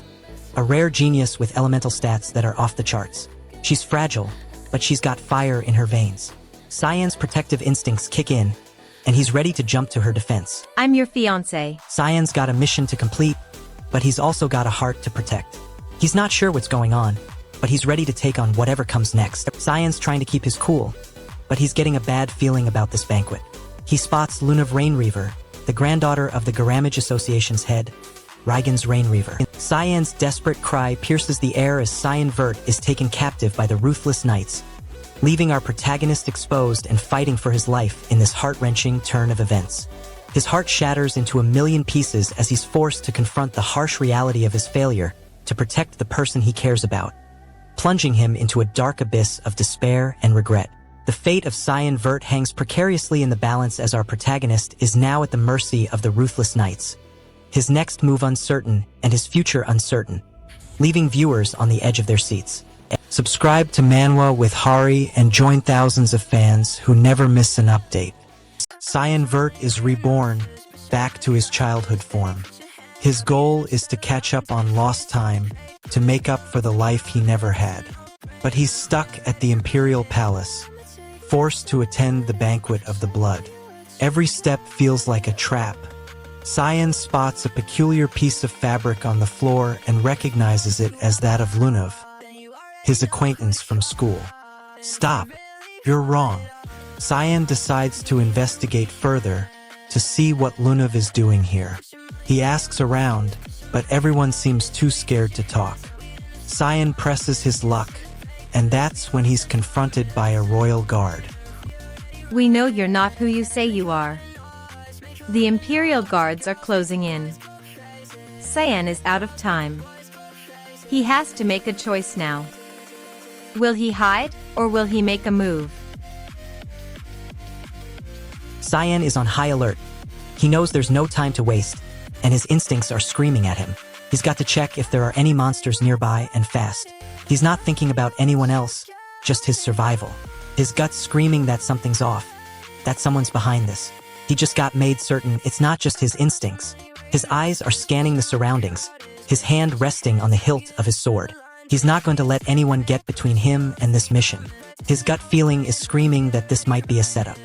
a rare genius with elemental stats that are off the charts. She's fragile, but she's got fire in her veins. Cyan's protective instincts kick in, and he's ready to jump to her defense. I'm your fiancé. Cyan's got a mission to complete, but he's also got a heart to protect. He's not sure what's going on, but he's ready to take on whatever comes next. Cyan's trying to keep his cool, but he's getting a bad feeling about this banquet. He spots Lunav Rainreaver, the granddaughter of the Garamage Association's head, Rygan's Rainreaver. Cyan's desperate cry pierces the air as Cyan Vert is taken captive by the ruthless knights, leaving our protagonist exposed and fighting for his life in this heart-wrenching turn of events. His heart shatters into a million pieces as he's forced to confront the harsh reality of his failure to protect the person he cares about, plunging him into a dark abyss of despair and regret. The fate of Cyan Vert hangs precariously in the balance as our protagonist is now at the mercy of the ruthless knights, his next move uncertain and his future uncertain, leaving viewers on the edge of their seats. Subscribe to Manwa with Hari and join thousands of fans who never miss an update. Cyan Vert is reborn, back to his childhood form. His goal is to catch up on lost time, to make up for the life he never had. But he's stuck at the Imperial Palace, forced to attend the Banquet of the Blood. Every step feels like a trap. Cyan spots a peculiar piece of fabric on the floor and recognizes it as that of Lunav, his acquaintance from school. Stop, you're wrong. Cyan decides to investigate further to see what Lunav is doing here. He asks around, but everyone seems too scared to talk. Cyan presses his luck, and that's when he's confronted by a royal guard. We know you're not who you say you are. The Imperial Guards are closing in. Cyan is out of time. He has to make a choice now. Will he hide, or will he make a move? Cyan is on high alert. He knows there's no time to waste, and his instincts are screaming at him. He's got to check if there are any monsters nearby and fast. He's not thinking about anyone else, just his survival. His gut's screaming that something's off, that someone's behind this. He just got made certain it's not just his instincts. His eyes are scanning the surroundings, his hand resting on the hilt of his sword. He's not going to let anyone get between him and this mission. His gut feeling is screaming that this might be a setup.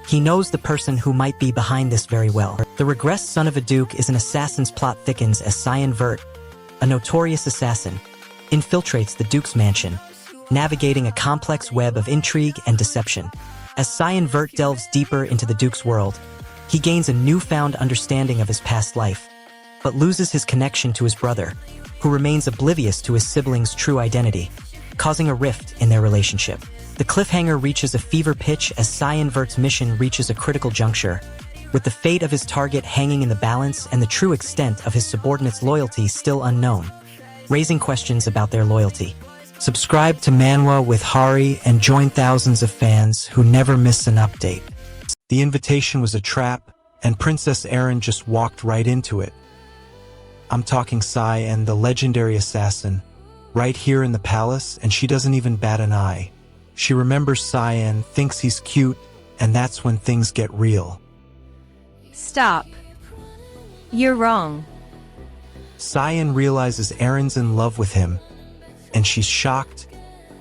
He knows the person who might be behind this very well. The regressed son of a duke is an assassin's plot thickens as Cyan Vert, a notorious assassin, infiltrates the duke's mansion, navigating a complex web of intrigue and deception. As Cyan Vert delves deeper into the duke's world, he gains a newfound understanding of his past life, but loses his connection to his brother, who remains oblivious to his sibling's true identity, causing a rift in their relationship. The cliffhanger reaches a fever pitch as Cyan Vert's mission reaches a critical juncture, with the fate of his target hanging in the balance and the true extent of his subordinates' loyalty still unknown, raising questions about their loyalty. Subscribe to Manwa with Hari and join thousands of fans who never miss an update. The invitation was a trap, and Princess Erin just walked right into it. I'm talking Cyan, the legendary assassin, right here in the palace, and she doesn't even bat an eye. She remembers Cyan, thinks he's cute, and that's when things get real. Stop. You're wrong. Cyan realizes Erin's in love with him, and she's shocked,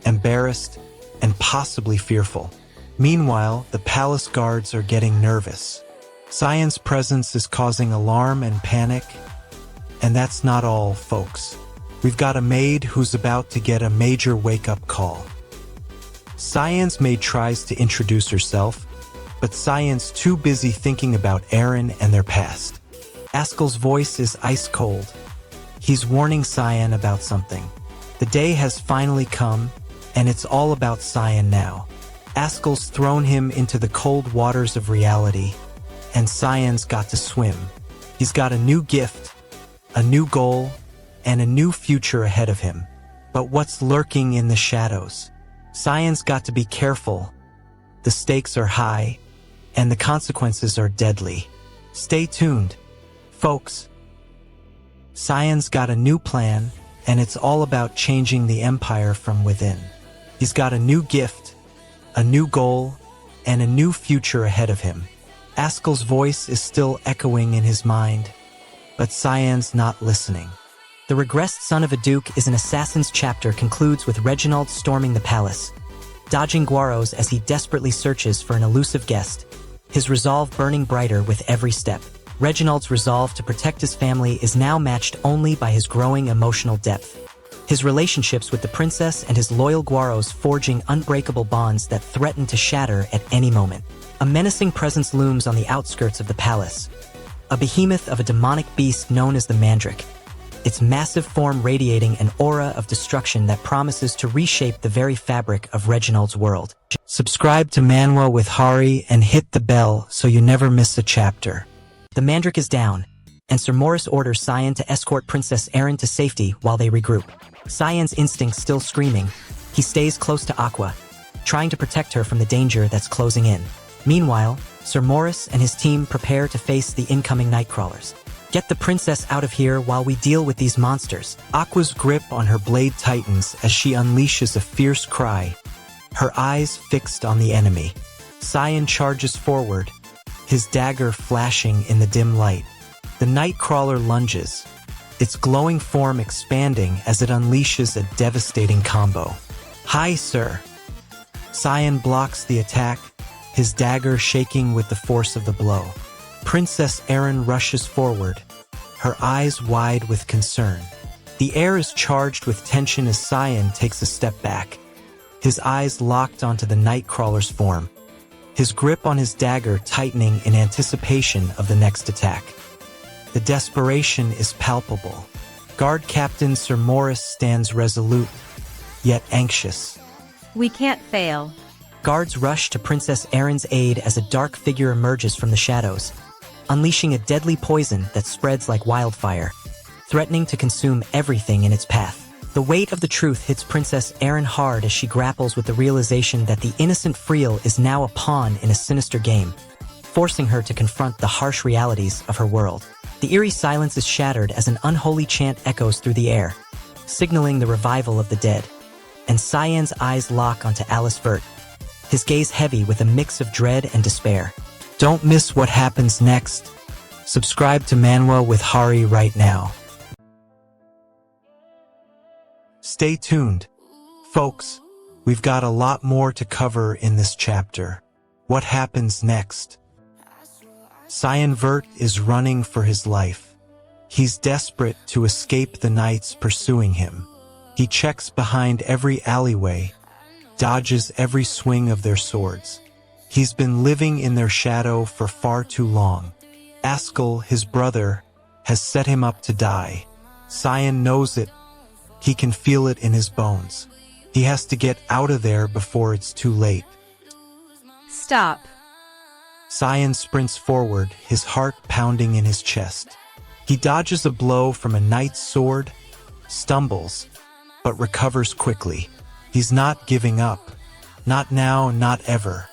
embarrassed, and possibly fearful. Meanwhile, the palace guards are getting nervous. Cyan's presence is causing alarm and panic. And that's not all, folks. We've got a maid who's about to get a major wake-up call. Cyan's maid tries to introduce herself, but Cyan's too busy thinking about Aaron and their past. Askel's voice is ice-cold. He's warning Cyan about something. The day has finally come, and it's all about Cyan now. Askel's thrown him into the cold waters of reality, and Cyan's got to swim. He's got a new gift, a new goal, and a new future ahead of him. But what's lurking in the shadows? Cyan's got to be careful. The stakes are high, and the consequences are deadly. Stay tuned, folks. Cyan's got a new plan, and it's all about changing the Empire from within. He's got a new gift, a new goal, and a new future ahead of him. Askel's voice is still echoing in his mind, but Cyan's not listening. The Regressed Son of a Duke is an assassin's chapter concludes with Reginald storming the palace, dodging Guaros as he desperately searches for an elusive guest, his resolve burning brighter with every step. Reginald's resolve to protect his family is now matched only by his growing emotional depth. His relationships with the princess and his loyal Guaros forging unbreakable bonds that threaten to shatter at any moment. A menacing presence looms on the outskirts of the palace, a behemoth of a demonic beast known as the Mandrake, its massive form radiating an aura of destruction that promises to reshape the very fabric of Reginald's world. Subscribe to Manwa with Hari and hit the bell so you never miss a chapter. The Mandrake is down, and Sir Morris orders Cyan to escort Princess Erin to safety while they regroup. Cyan's instincts still screaming, he stays close to Aqua, trying to protect her from the danger that's closing in. Meanwhile, Sir Morris and his team prepare to face the incoming Nightcrawlers. Get the princess out of here while we deal with these monsters. Aqua's grip on her blade tightens as she unleashes a fierce cry, her eyes fixed on the enemy. Cyan charges forward, his dagger flashing in the dim light. The Nightcrawler lunges, its glowing form expanding as it unleashes a devastating combo. Hi, sir. Cyan blocks the attack, his dagger shaking with the force of the blow. Princess Erin rushes forward, her eyes wide with concern. The air is charged with tension as Cyan takes a step back, his eyes locked onto the Nightcrawler's form, his grip on his dagger tightening in anticipation of the next attack. The desperation is palpable. Guard Captain Sir Morris stands resolute, yet anxious. We can't fail. Guards rush to Princess Erin's aid as a dark figure emerges from the shadows, unleashing a deadly poison that spreads like wildfire, threatening to consume everything in its path. The weight of the truth hits Princess Erin hard as she grapples with the realization that the innocent Friel is now a pawn in a sinister game, forcing her to confront the harsh realities of her world. The eerie silence is shattered as an unholy chant echoes through the air, signaling the revival of the dead. And Cyan's eyes lock onto Alice Vert, his gaze heavy with a mix of dread and despair. Don't miss what happens next. Subscribe to Manwa with Hari right now. Stay tuned. Folks, we've got a lot more to cover in this chapter. What happens next? Cyan Vert is running for his life. He's desperate to escape the knights pursuing him. He checks behind every alleyway, dodges every swing of their swords. He's been living in their shadow for far too long. Askel, his brother, has set him up to die. Cyan knows it. He can feel it in his bones. He has to get out of there before it's too late. Stop. Cyan sprints forward, his heart pounding in his chest. He dodges a blow from a knight's sword, stumbles, but recovers quickly. He's not giving up. Not now, not ever.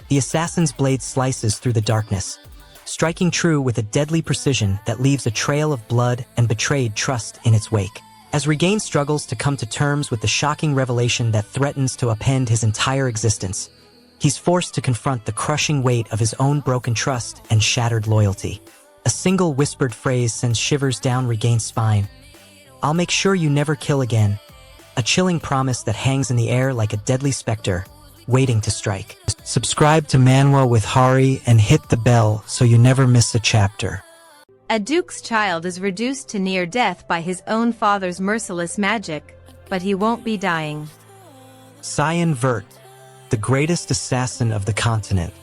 The assassin's blade slices through the darkness, striking true with a deadly precision that leaves a trail of blood and betrayed trust in its wake. As Regain struggles to come to terms with the shocking revelation that threatens to upend his entire existence, he's forced to confront the crushing weight of his own broken trust and shattered loyalty. A single whispered phrase sends shivers down Regain's spine. I'll make sure you never kill again. A chilling promise that hangs in the air like a deadly specter, waiting to strike. Subscribe to Manwa with Hari and hit the bell so you never miss a chapter. A duke's child is reduced to near death by his own father's merciless magic, but he won't be dying. Cyan, the greatest assassin of the continent,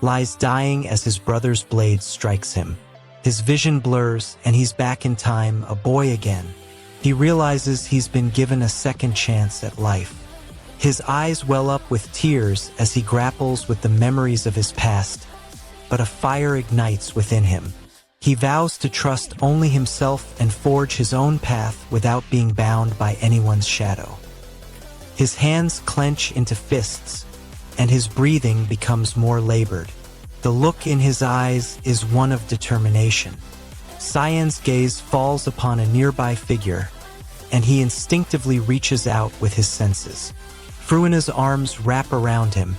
lies dying as his brother's blade strikes him. His vision blurs and he's back in time, a boy again. He realizes he's been given a second chance at life. His eyes well up with tears as he grapples with the memories of his past, but a fire ignites within him. He vows to trust only himself and forge his own path without being bound by anyone's shadow. His hands clench into fists, and his breathing becomes more labored. The look in his eyes is one of determination. Cyan's gaze falls upon a nearby figure, and he instinctively reaches out with his senses. Fruina's arms wrap around him,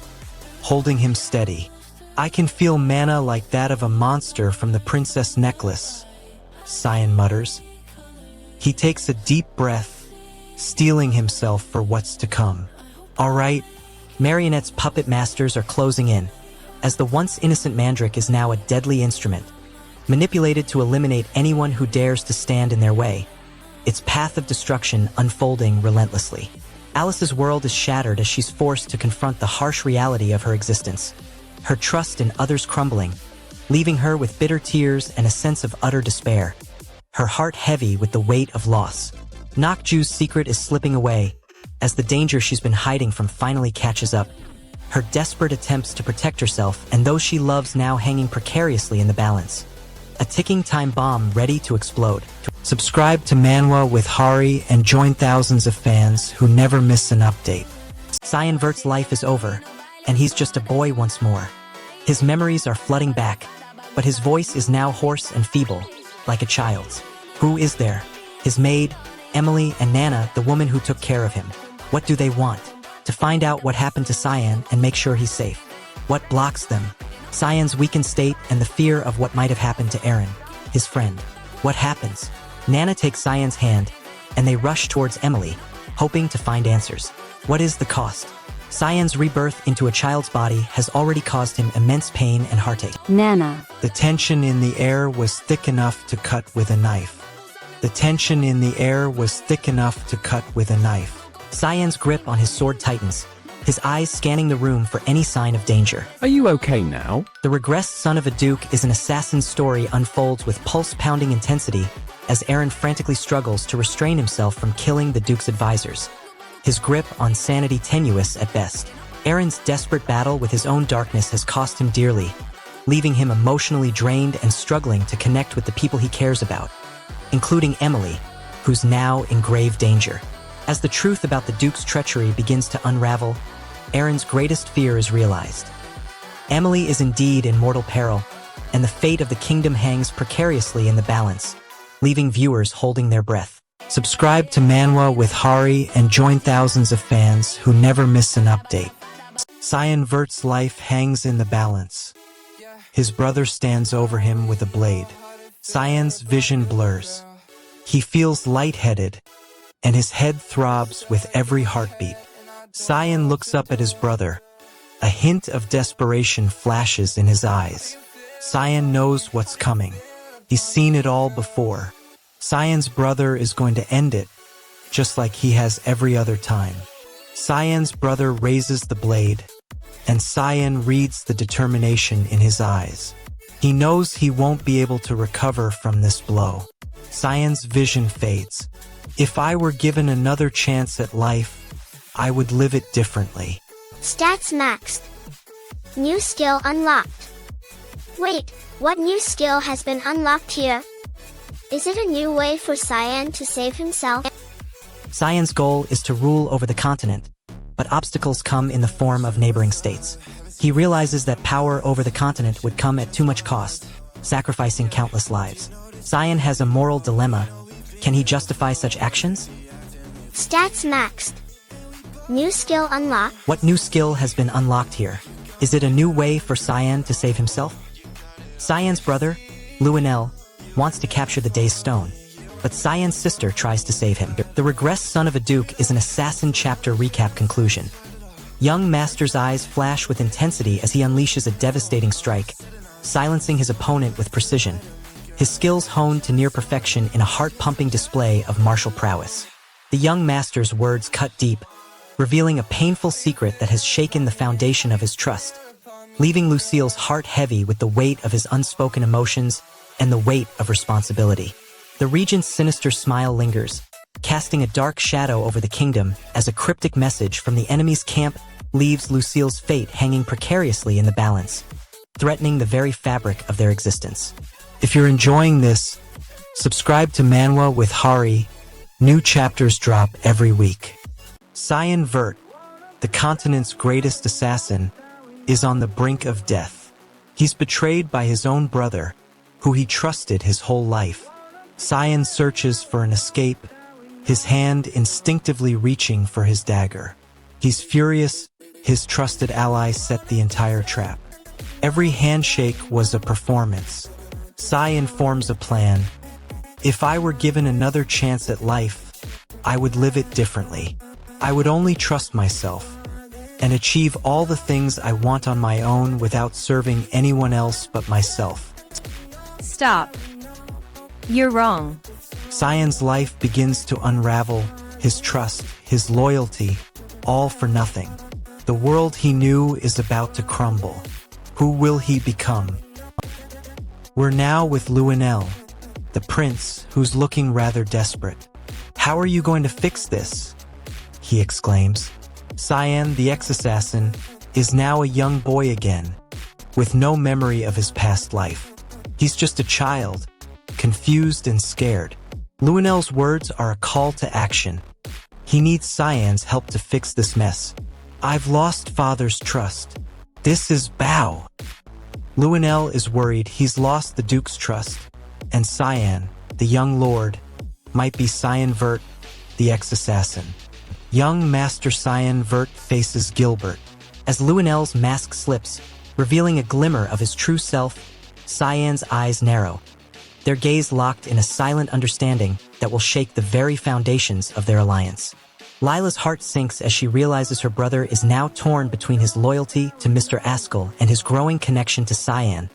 holding him steady. I can feel mana like that of a monster from the princess necklace, Cyan mutters. He takes a deep breath, steeling himself for what's to come. All right, Marionette's puppet masters are closing in, as the once innocent mandrake is now a deadly instrument, manipulated to eliminate anyone who dares to stand in their way, its path of destruction unfolding relentlessly. Alice's world is shattered as she's forced to confront the harsh reality of her existence, her trust in others crumbling, leaving her with bitter tears and a sense of utter despair, her heart heavy with the weight of loss. Nokju's secret is slipping away, as the danger she's been hiding from finally catches up, her desperate attempts to protect herself and those she loves now hanging precariously in the balance. A ticking time bomb ready to explode. Subscribe to Manwa with Hari and join thousands of fans who never miss an update. Cyan's life is over, and he's just a boy once more. His memories are flooding back, but his voice is now hoarse and feeble, like a child's. Who is there? His maid, Emily, and Nana, the woman who took care of him. What do they want? To find out what happened to Cyan and make sure he's safe. What blocks them? Cyan's weakened state and the fear of what might have happened to Aaron, his friend. What happens? Nana takes Cyan's hand, and they rush towards Emily, hoping to find answers. What is the cost? Cyan's rebirth into a child's body has already caused him immense pain and heartache. Nana. The tension in the air was thick enough to cut with a knife. The tension in the air was thick enough to cut with a knife. Cyan's grip on his sword tightens, his eyes scanning the room for any sign of danger. Are you okay now? The Regressed son of a duke is an assassin's story unfolds with pulse-pounding intensity as Aaron frantically struggles to restrain himself from killing the duke's advisors, his grip on sanity tenuous at best. Aaron's desperate battle with his own darkness has cost him dearly, leaving him emotionally drained and struggling to connect with the people he cares about, including Emily, who's now in grave danger. As the truth about the duke's treachery begins to unravel, Aaron's greatest fear is realized. Emily is indeed in mortal peril, and the fate of the kingdom hangs precariously in the balance, leaving viewers holding their breath. Subscribe to Manwa with Hari and join thousands of fans who never miss an update. Cyan's life hangs in the balance. His brother stands over him with a blade. Cyan's vision blurs. He feels lightheaded, and his head throbs with every heartbeat. Cyan looks up at his brother. A hint of desperation flashes in his eyes. Cyan knows what's coming. He's seen it all before. Cyan's brother is going to end it, just like he has every other time. Cyan's brother raises the blade, and Cyan reads the determination in his eyes. He knows he won't be able to recover from this blow. Cyan's vision fades. If I were given another chance at life, I would live it differently. Stats maxed. New skill unlocked. Wait, what new skill has been unlocked here? Is it a new way for Cyan to save himself? Cyan's goal is to rule over the continent, but obstacles come in the form of neighboring states. He realizes that power over the continent would come at too much cost, sacrificing countless lives. Cyan has a moral dilemma. Can he justify such actions? Stats maxed. New skill unlocked. What new skill has been unlocked here? Is it a new way for Cyan to save himself? Cyan's brother, Lionel, wants to capture the Day's Stone. but Cyan's sister tries to save him. The Regressed Son of a Duke is an assassin chapter recap conclusion. Young Master's eyes flash with intensity as he unleashes a devastating strike, silencing his opponent with precision. His skills honed to near perfection in a heart-pumping display of martial prowess. The young Master's words cut deep, revealing a painful secret that has shaken the foundation of his trust, leaving Lucille's heart heavy with the weight of his unspoken emotions and the weight of responsibility. The Regent's sinister smile lingers, casting a dark shadow over the kingdom as a cryptic message from the enemy's camp leaves Lucille's fate hanging precariously in the balance, threatening the very fabric of their existence. If you're enjoying this, subscribe to Manwa with Hari. New chapters drop every week. Cyan, the continent's greatest assassin, is on the brink of death. He's betrayed by his own brother, who he trusted his whole life. Cyan searches for an escape, his hand instinctively reaching for his dagger. He's furious, his trusted ally set the entire trap. Every handshake was a performance. Cyan forms a plan. If I were given another chance at life, I would live it differently. I would only trust myself and achieve all the things I want on my own without serving anyone else but myself. Stop. You're wrong. Cyan's life begins to unravel, his trust, his loyalty, all for nothing. The world he knew is about to crumble. Who will he become? We're now with Lionel, the prince who's looking rather desperate. How are you going to fix this? He exclaims. Cyan, the ex-assassin, is now a young boy again, with no memory of his past life. He's just a child, confused and scared. Lionel's words are a call to action. He needs Cyan's help to fix this mess. I've lost father's trust. This is Bao. Lionel is worried he's lost the Duke's trust, and Cyan, the young lord, might be Cyan, the ex-assassin. Young Master Cyan faces Gilbert. As Lionel's mask slips, revealing a glimmer of his true self, Cyan's eyes narrow, their gaze locked in a silent understanding that will shake the very foundations of their alliance. Lila's heart sinks as she realizes her brother is now torn between his loyalty to Mr. Askell and his growing connection to Cyan,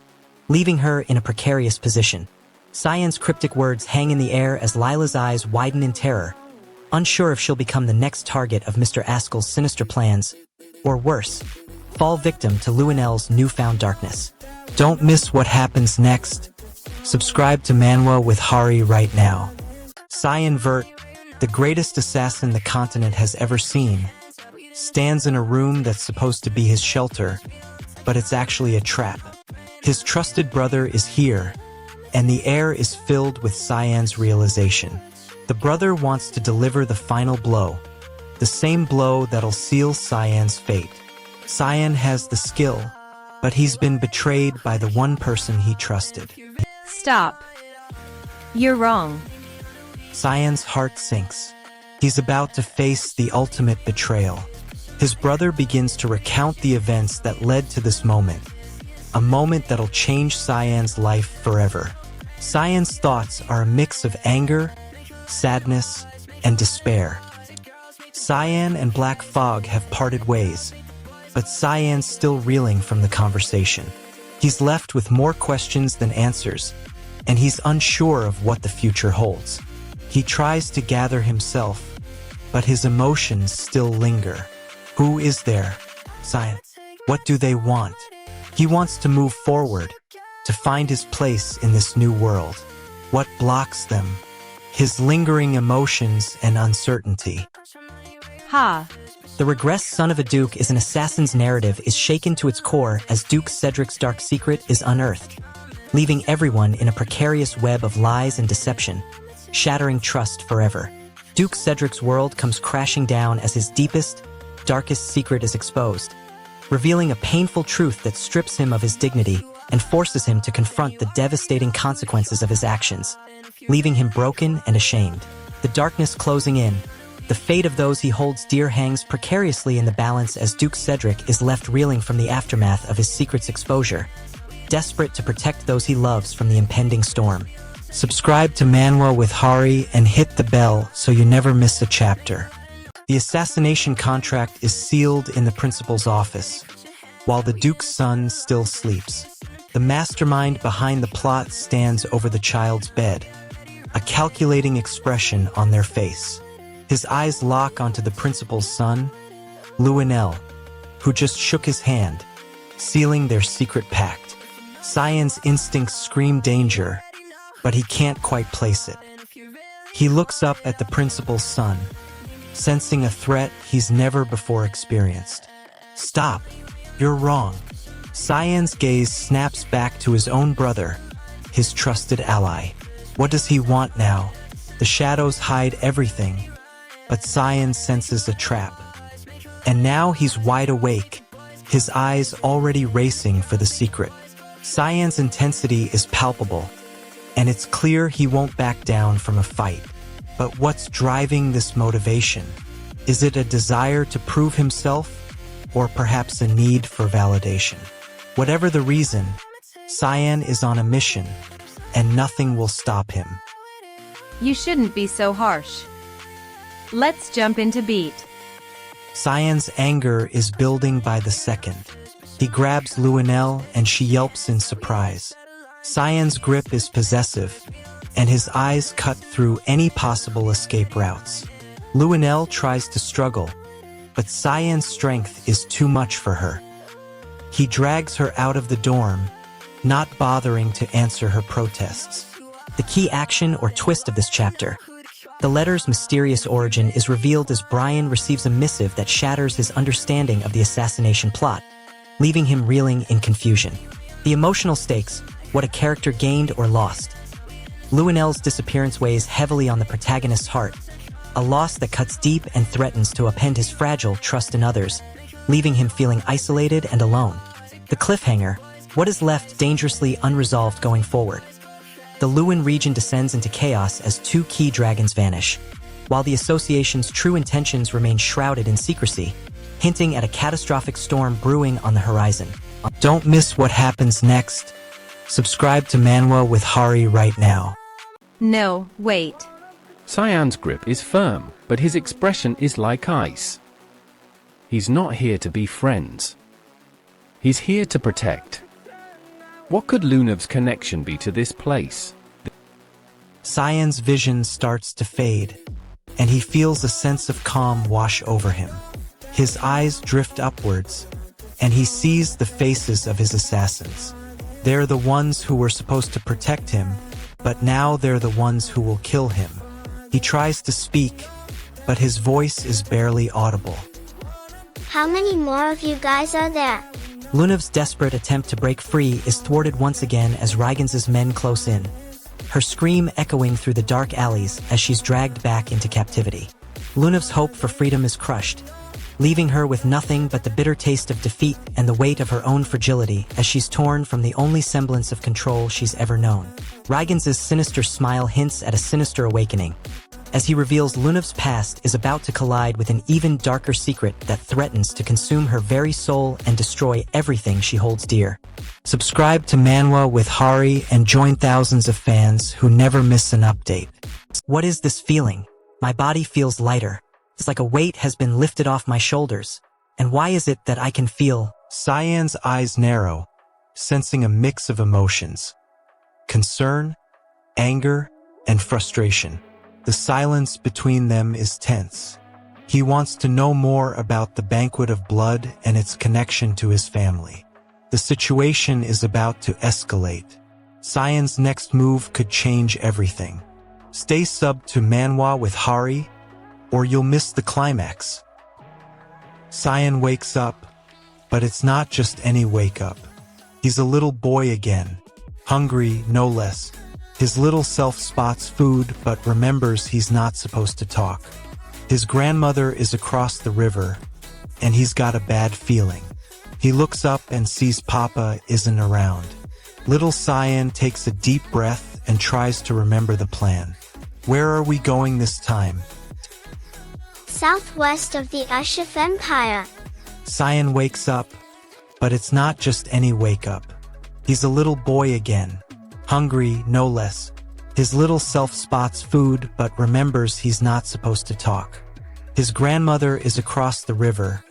leaving her in a precarious position. Cyan's cryptic words hang in the air as Lila's eyes widen in terror, unsure if she'll become the next target of Mr. Askell's sinister plans, or worse, fall victim to Lionel's newfound darkness. Don't miss what happens next. Subscribe to Manwa with Hari right now. Cyan, the greatest assassin the continent has ever seen, stands in a room that's supposed to be his shelter, but it's actually a trap. His trusted brother is here, and the air is filled with Cyan's realization. The brother wants to deliver the final blow, the same blow that'll seal Cyan's fate. Cyan has the skill, but he's been betrayed by the one person he trusted. Stop. You're wrong. Cyan's heart sinks. He's about to face the ultimate betrayal. His brother begins to recount the events that led to this moment, a moment that'll change Cyan's life forever. Cyan's thoughts are a mix of anger, sadness, and despair. Cyan and Black Fog have parted ways, but Cyan's still reeling from the conversation. He's left with more questions than answers, and he's unsure of what the future holds. He tries to gather himself, but his emotions still linger. Who is there? Cyan. What do they want? He wants to move forward, to find his place in this new world. What blocks them? His lingering emotions and uncertainty. Ha! The Regressed Son of a Duke is an assassin's narrative is shaken to its core as Duke Cedric's dark secret is unearthed, leaving everyone in a precarious web of lies and deception, shattering trust forever. Duke Cedric's world comes crashing down as his deepest, darkest secret is exposed, revealing a painful truth that strips him of his dignity and forces him to confront the devastating consequences of his actions, leaving him broken and ashamed. The darkness closing in, the fate of those he holds dear hangs precariously in the balance as Duke Cedric is left reeling from the aftermath of his secret's exposure, desperate to protect those he loves from the impending storm. Subscribe to Manwa with Hari and hit the bell so you never miss a chapter. The assassination contract is sealed in the principal's office, while the Duke's son still sleeps. The mastermind behind the plot stands over the child's bed, a calculating expression on their face. His eyes lock onto the principal's son, Lionel, who just shook his hand, sealing their secret pact. Cyan's instincts scream danger, but he can't quite place it. He looks up at the principal's son, sensing a threat he's never before experienced. Stop! You're wrong. Cyan's gaze snaps back to his own brother, his trusted ally. What does he want now? The shadows hide everything, but Cyan senses a trap. And now he's wide awake, his eyes already racing for the secret. Cyan's intensity is palpable, and it's clear he won't back down from a fight. But what's driving this motivation? Is it a desire to prove himself, or perhaps a need for validation? Whatever the reason, Cyan is on a mission, and nothing will stop him. You shouldn't be so harsh. Let's jump into beat. Cyan's anger is building by the second. He grabs Lionel and she yelps in surprise. Cyan's grip is possessive, and his eyes cut through any possible escape routes. Lionel tries to struggle, but Cyan's strength is too much for her. He drags her out of the dorm, not bothering to answer her protests. The key action or twist of this chapter. The letter's mysterious origin is revealed as Brian receives a missive that shatters his understanding of the assassination plot, leaving him reeling in confusion. The emotional stakes, what a character gained or lost. Lionel's disappearance weighs heavily on the protagonist's heart, a loss that cuts deep and threatens to upend his fragile trust in others, leaving him feeling isolated and alone. The cliffhanger, what is left dangerously unresolved going forward. The Lewin region descends into chaos as two key dragons vanish, while the association's true intentions remain shrouded in secrecy, hinting at a catastrophic storm brewing on the horizon. Don't miss what happens next. Subscribe to Manwa with Hari right now. No, wait. Cyan's grip is firm, but his expression is like ice. He's not here to be friends. He's here to protect. What could Lunav's connection be to this place? Cyan's vision starts to fade, and he feels a sense of calm wash over him. His eyes drift upwards, and he sees the faces of his assassins. They're the ones who were supposed to protect him, but now they're the ones who will kill him. He tries to speak, but his voice is barely audible. How many more of you guys are there? Lunav's desperate attempt to break free is thwarted once again as Rygans's men close in, her scream echoing through the dark alleys as she's dragged back into captivity. Lunav's hope for freedom is crushed, leaving her with nothing but the bitter taste of defeat and the weight of her own fragility as she's torn from the only semblance of control she's ever known. Rygans's sinister smile hints at a sinister awakening, as he reveals Lunav's past is about to collide with an even darker secret that threatens to consume her very soul and destroy everything she holds dear. Subscribe to Manwa with Hari and join thousands of fans who never miss an update. What is this feeling? My body feels lighter. It's like a weight has been lifted off my shoulders. And why is it that I can feel? Cyan's eyes narrow, sensing a mix of emotions. Concern, anger, and frustration. The silence between them is tense. He wants to know more about the banquet of blood and its connection to his family. The situation is about to escalate. Cyan's next move could change everything. Stay subbed to Manwa with Hari, or you'll miss the climax. Cyan wakes up, but it's not just any wake up. He's a little boy again, hungry no less. His little self spots food but remembers he's not supposed to talk. His grandmother is across the river, and he's got a bad feeling. He looks up and sees Papa isn't around. Little Cyan takes a deep breath and tries to remember the plan. Where are we going this time? Southwest of the Ushif Empire. Cyan wakes up, but it's not just any wake up. He's a little boy again, hungry no less. His little self spots food but remembers he's not supposed to talk. His grandmother is across the river,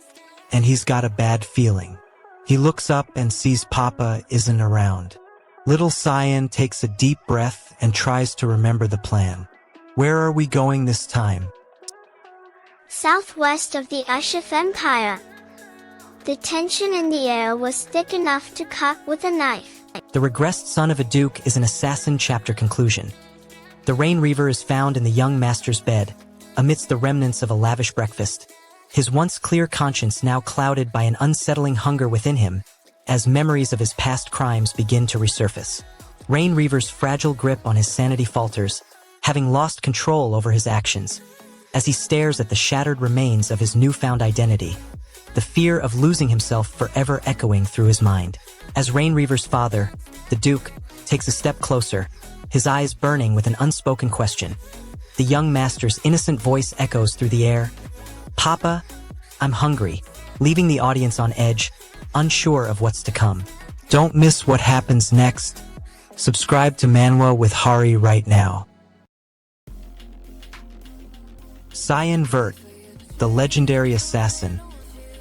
and he's got a bad feeling. He looks up and sees Papa isn't around. Little Cyan takes a deep breath and tries to remember the plan. Where are we going this time? Southwest of the Ushif Empire. The tension in the air was thick enough to cut with a knife. The Regressed Son of a Duke is an assassin chapter conclusion. The Rain Reaver is found in the young master's bed, amidst the remnants of a lavish breakfast, his once clear conscience now clouded by an unsettling hunger within him, as memories of his past crimes begin to resurface. Rain Reaver's fragile grip on his sanity falters, having lost control over his actions, as he stares at the shattered remains of his newfound identity, the fear of losing himself forever echoing through his mind. As Rain Reaver's father, the Duke, takes a step closer, his eyes burning with an unspoken question, the young master's innocent voice echoes through the air, "Papa, I'm hungry," leaving the audience on edge, unsure of what's to come. Don't miss what happens next. Subscribe to Manwa with Hari right now. Cyan Vert, the legendary assassin,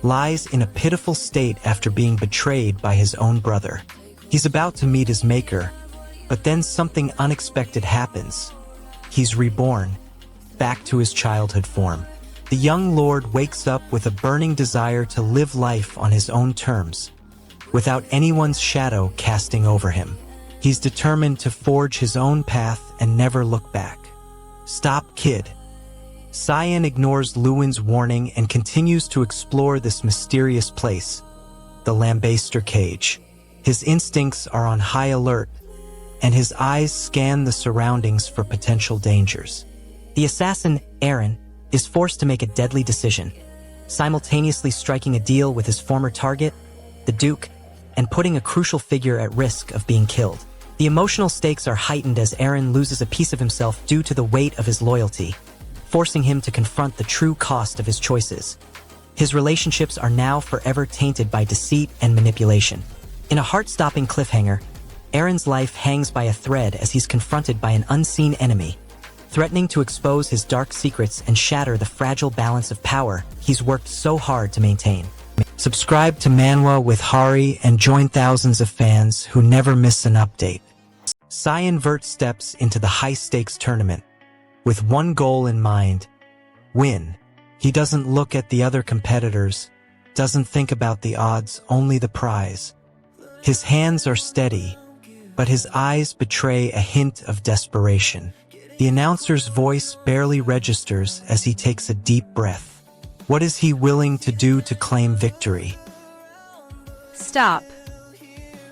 lies in a pitiful state after being betrayed by his own brother. He's about to meet his maker, but then something unexpected happens. He's reborn, back to his childhood form. The young lord wakes up with a burning desire to live life on his own terms, without anyone's shadow casting over him. He's determined to forge his own path and never look back. Stop, kid. Cyan ignores Lewin's warning and continues to explore this mysterious place, the Lambaster Cage. His instincts are on high alert, and his eyes scan the surroundings for potential dangers. The assassin, Heir, is forced to make a deadly decision, simultaneously striking a deal with his former target, the Duke, and putting a crucial figure at risk of being killed. The emotional stakes are heightened as Heir loses a piece of himself due to the weight of his loyalty, forcing him to confront the true cost of his choices. His relationships are now forever tainted by deceit and manipulation. In a heart-stopping cliffhanger, Aaron's life hangs by a thread as he's confronted by an unseen enemy, threatening to expose his dark secrets and shatter the fragile balance of power he's worked so hard to maintain. Subscribe to Manwa with Hari and join thousands of fans who never miss an update. Cyan Vert steps into the high-stakes tournament with one goal in mind: win. He doesn't look at the other competitors, doesn't think about the odds, only the prize. His hands are steady, but his eyes betray a hint of desperation. The announcer's voice barely registers as he takes a deep breath. What is he willing to do to claim victory? Stop.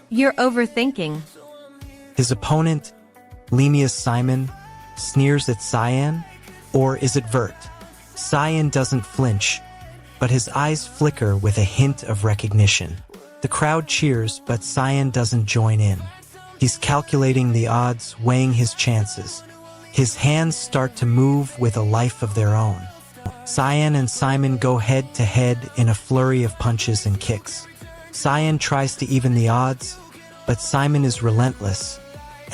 You're overthinking. His opponent, Lemius Simon, sneers at Cyan? Or is it Vert? Cyan doesn't flinch, but his eyes flicker with a hint of recognition. The crowd cheers, but Cyan doesn't join in. He's calculating the odds, weighing his chances. His hands start to move with a life of their own. Cyan and Simon go head-to-head in a flurry of punches and kicks. Cyan tries to even the odds, but Simon is relentless,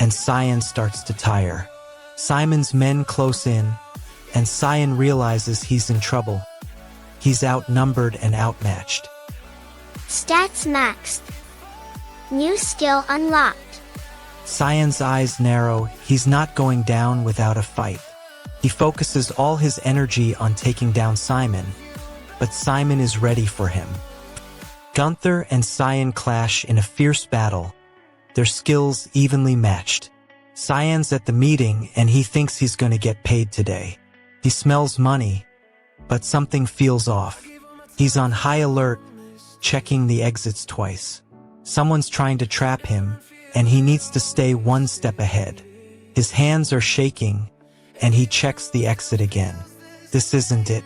and Cyan starts to tire. Simon's men close in, and Cyan realizes he's in trouble. He's outnumbered and outmatched. Stats maxed. New skill unlocked. Cyan's eyes narrow. He's not going down without a fight. He focuses all his energy on taking down Simon, but Simon is ready for him. Gunther and Cyan clash in a fierce battle, their skills evenly matched. Cyan's at the meeting and he thinks he's going to get paid today. He smells money, but something feels off. He's on high alert, checking the exits twice. Someone's trying to trap him, and he needs to stay one step ahead. His hands are shaking, and he checks the exit again. This isn't it.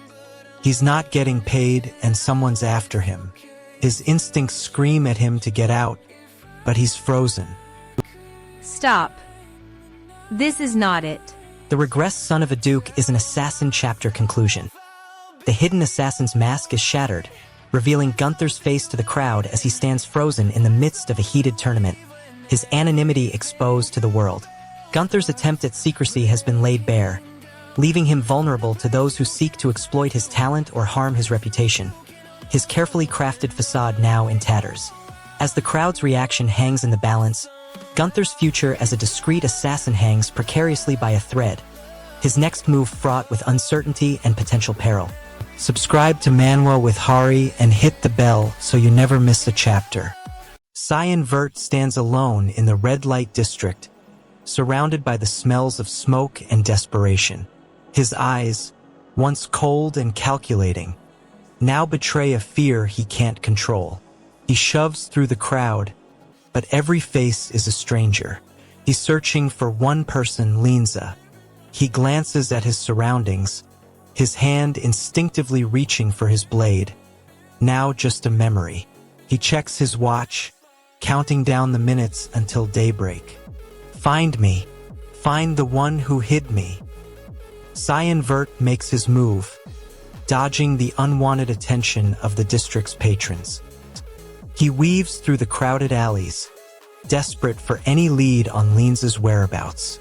He's not getting paid, and someone's after him. His instincts scream at him to get out, but he's frozen. Stop. This is not it. The Regressed Son of a Duke is an assassin chapter conclusion. The hidden assassin's mask is shattered, revealing Gunther's face to the crowd as he stands frozen in the midst of a heated tournament, his anonymity exposed to the world. Gunther's attempt at secrecy has been laid bare, leaving him vulnerable to those who seek to exploit his talent or harm his reputation. His carefully crafted facade now in tatters. As the crowd's reaction hangs in the balance, Gunther's future as a discreet assassin hangs precariously by a thread, his next move fraught with uncertainty and potential peril. Subscribe to Manwa with Hari and hit the bell so you never miss a chapter. Cyan Vert stands alone in the red light district, surrounded by the smells of smoke and desperation. His eyes, once cold and calculating, now betray a fear he can't control. He shoves through the crowd, but every face is a stranger. He's searching for one person, Linza. He glances at his surroundings, his hand instinctively reaching for his blade, now just a memory. He checks his watch, counting down the minutes until daybreak. Find me. Find the one who hid me. Cyan Vert makes his move, dodging the unwanted attention of the district's patrons. He weaves through the crowded alleys, desperate for any lead on Linza's whereabouts.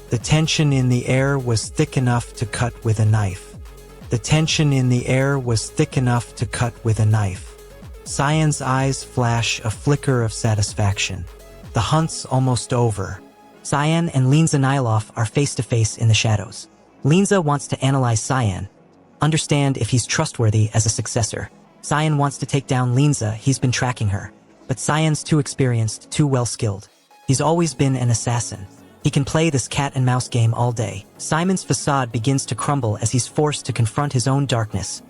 The tension in the air was thick enough to cut with a knife. The tension in the air was thick enough to cut with a knife. Cyan's eyes flash a flicker of satisfaction. The hunt's almost over. Cyan and Linza Nyloff are face-to-face in the shadows. Linza wants to analyze Cyan, understand if he's trustworthy as a successor. Cyan wants to take down Linza, he's been tracking her. But Cyan's too experienced, too well-skilled. He's always been an assassin. He can play this cat-and-mouse game all day. Simon's facade begins to crumble as he's forced to confront his own darkness.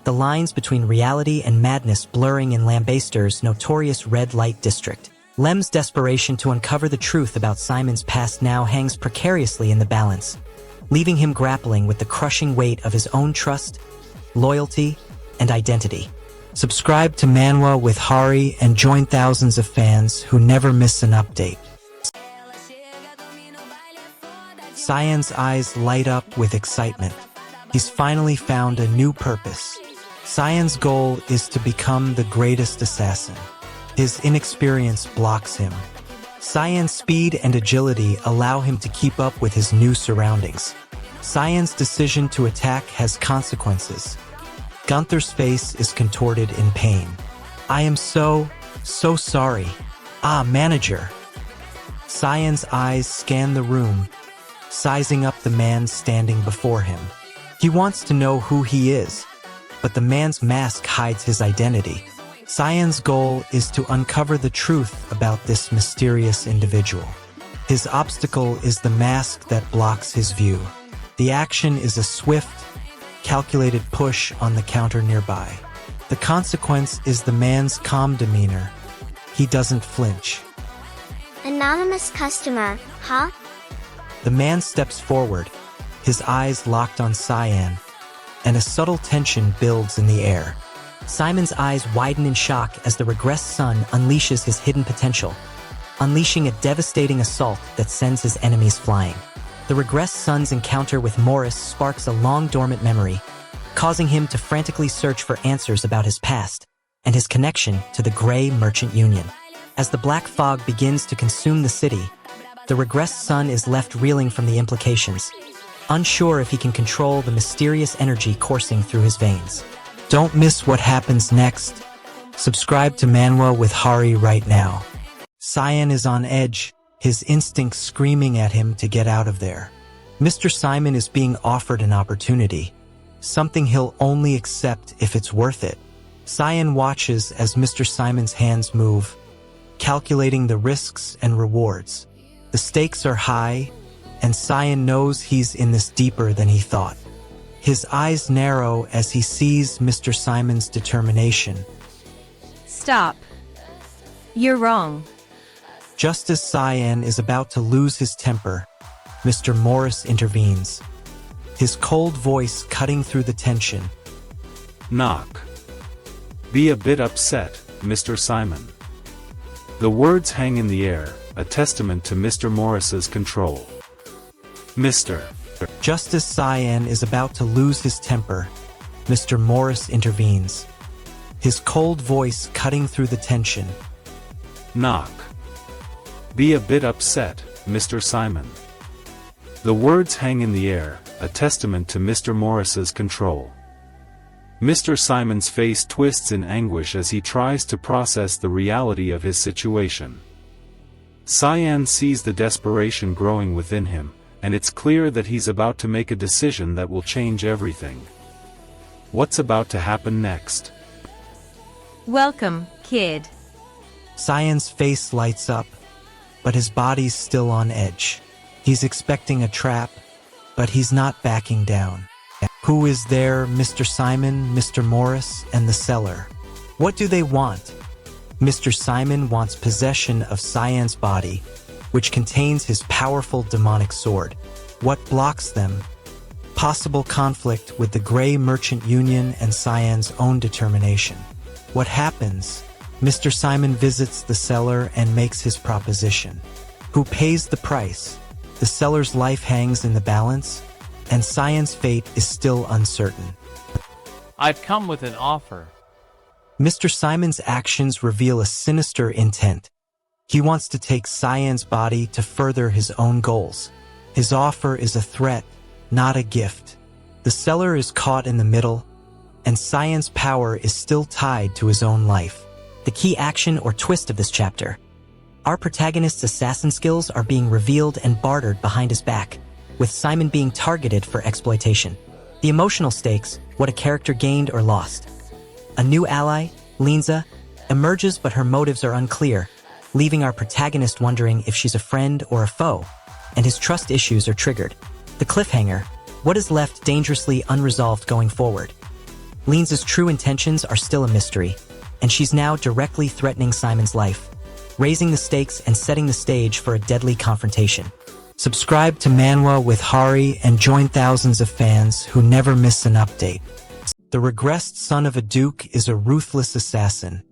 The lines between reality and madness blurring in Lambaster's notorious red light district. Lem's desperation to uncover the truth about Simon's past now hangs precariously in the balance, leaving him grappling with the crushing weight of his own trust, loyalty, and identity. Subscribe to Manwa with Hari and join thousands of fans who never miss an update. Cyan's eyes light up with excitement. He's finally found a new purpose. Cyan's goal is to become the greatest assassin. His inexperience blocks him. Cyan's speed and agility allow him to keep up with his new surroundings. Cyan's decision to attack has consequences. Gunther's face is contorted in pain. I am so sorry. Manager. Cyan's eyes scan the room, sizing up the man standing before him. He wants to know who he is, but the man's mask hides his identity. Cyan's goal is to uncover the truth about this mysterious individual. His obstacle is the mask that blocks his view. The action is a swift, calculated push on the counter nearby. The consequence is the man's calm demeanor. He doesn't flinch. Anonymous customer, huh? The man steps forward, his eyes locked on Cyan, and a subtle tension builds in the air. Simon's eyes widen in shock as the regressed sun unleashes his hidden potential, unleashing a devastating assault that sends his enemies flying. The regressed sun's encounter with Morris sparks a long-dormant memory, causing him to frantically search for answers about his past and his connection to the Grey Merchant Union. As the black fog begins to consume the city, the regressed sun is left reeling from the implications, unsure if he can control the mysterious energy coursing through his veins. Don't miss what happens next. Subscribe to Manwa with Hari right now. Cyan is on edge, his instincts screaming at him to get out of there. Mr. Simon is being offered an opportunity, something he'll only accept if it's worth it. Cyan watches as Mr. Simon's hands move, calculating the risks and rewards. The stakes are high, and Cyan knows he's in this deeper than he thought. His eyes narrow as he sees Mr. Simon's determination. Stop. You're wrong. Just as Cyan is about to lose his temper, Mr. Morris intervenes, his cold voice cutting through the tension. Knock. Be a bit upset, Mr. Simon. The words hang in the air, a testament to Mr. Morris's control. Mr. Just as Cyan is about to lose his temper, Mr. Morris intervenes, his cold voice cutting through the tension. Knock. Be a bit upset, Mr. Simon. The words hang in the air, a testament to Mr. Morris's control. Mr. Simon's face twists in anguish as he tries to process the reality of his situation. Cyan sees the desperation growing within him, and it's clear that he's about to make a decision that will change everything. What's about to happen next? Welcome, kid. Cyan's face lights up, but his body's still on edge. He's expecting a trap, but he's not backing down. Who is there, Mr. Simon, Mr. Morris, and the seller? What do they want? Mr. Simon wants possession of Cyan's body, which contains his powerful demonic sword. What blocks them? Possible conflict with the Grey Merchant Union and Cyan's own determination. What happens? Mr. Simon visits the seller and makes his proposition. Who pays the price? The seller's life hangs in the balance, and Cyan's fate is still uncertain. I've come with an offer. Mr. Simon's actions reveal a sinister intent. He wants to take Cyan's body to further his own goals. His offer is a threat, not a gift. The seller is caught in the middle, and Cyan's power is still tied to his own life. The key action or twist of this chapter. Our protagonist's assassin skills are being revealed and bartered behind his back, with Simon being targeted for exploitation. The emotional stakes, what a character gained or lost. A new ally, Linza, emerges but her motives are unclear, leaving our protagonist wondering if she's a friend or a foe, and his trust issues are triggered. The cliffhanger, what is left dangerously unresolved going forward. Linza's true intentions are still a mystery, and she's now directly threatening Simon's life, raising the stakes and setting the stage for a deadly confrontation. Subscribe to Manwa with Hari and join thousands of fans who never miss an update. The regressed son of a duke is a ruthless assassin,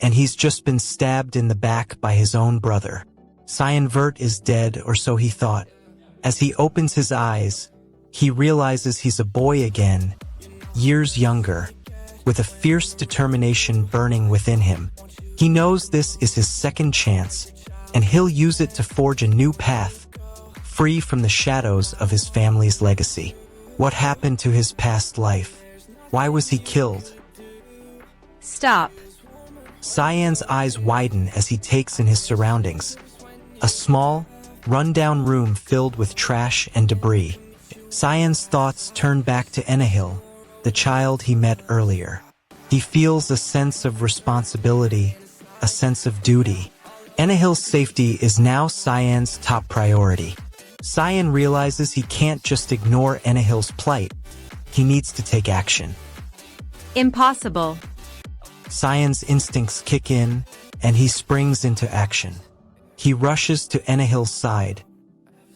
and he's just been stabbed in the back by his own brother. Cyan Vert is dead, or so he thought. As he opens his eyes, he realizes he's a boy again, years younger, with a fierce determination burning within him. He knows this is his second chance, and he'll use it to forge a new path, free from the shadows of his family's legacy. What happened to his past life? Why was he killed? Stop. Cyan's eyes widen as he takes in his surroundings. A small, run-down room filled with trash and debris. Cyan's thoughts turn back to Enihil, the child he met earlier. He feels a sense of responsibility, a sense of duty. Enihil's safety is now Cyan's top priority. Cyan realizes he can't just ignore Enihil's plight. He needs to take action. Impossible. Cyan's instincts kick in, and he springs into action. He rushes to Enihil's side,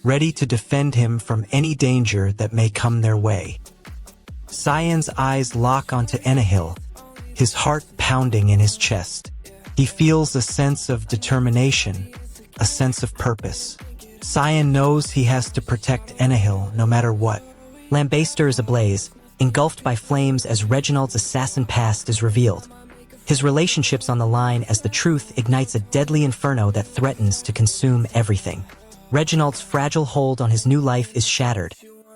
ready to defend him from any danger that may come their way. Cyan's eyes lock onto Enihil, his heart pounding in his chest. He feels a sense of determination, a sense of purpose. Cyan knows he has to protect Enihil no matter what. Lambaster is ablaze, engulfed by flames as Reginald's assassin past is revealed. His relationship's on the line as the truth ignites a deadly inferno that threatens to consume everything. Reginald's fragile hold on his new life is shattered,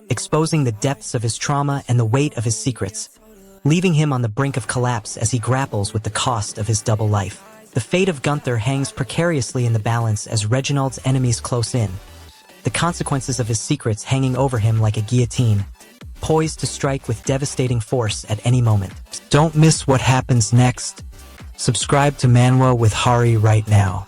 exposing the depths of his trauma and the weight of his secrets, leaving him on the brink of collapse as he grapples with the cost of his double life. The fate of Gunther hangs precariously in the balance as Reginald's enemies close in, the consequences of his secrets hanging over him like a guillotine, poised to strike with devastating force at any moment. Don't miss what happens next. Subscribe to Manwa with Hari right now.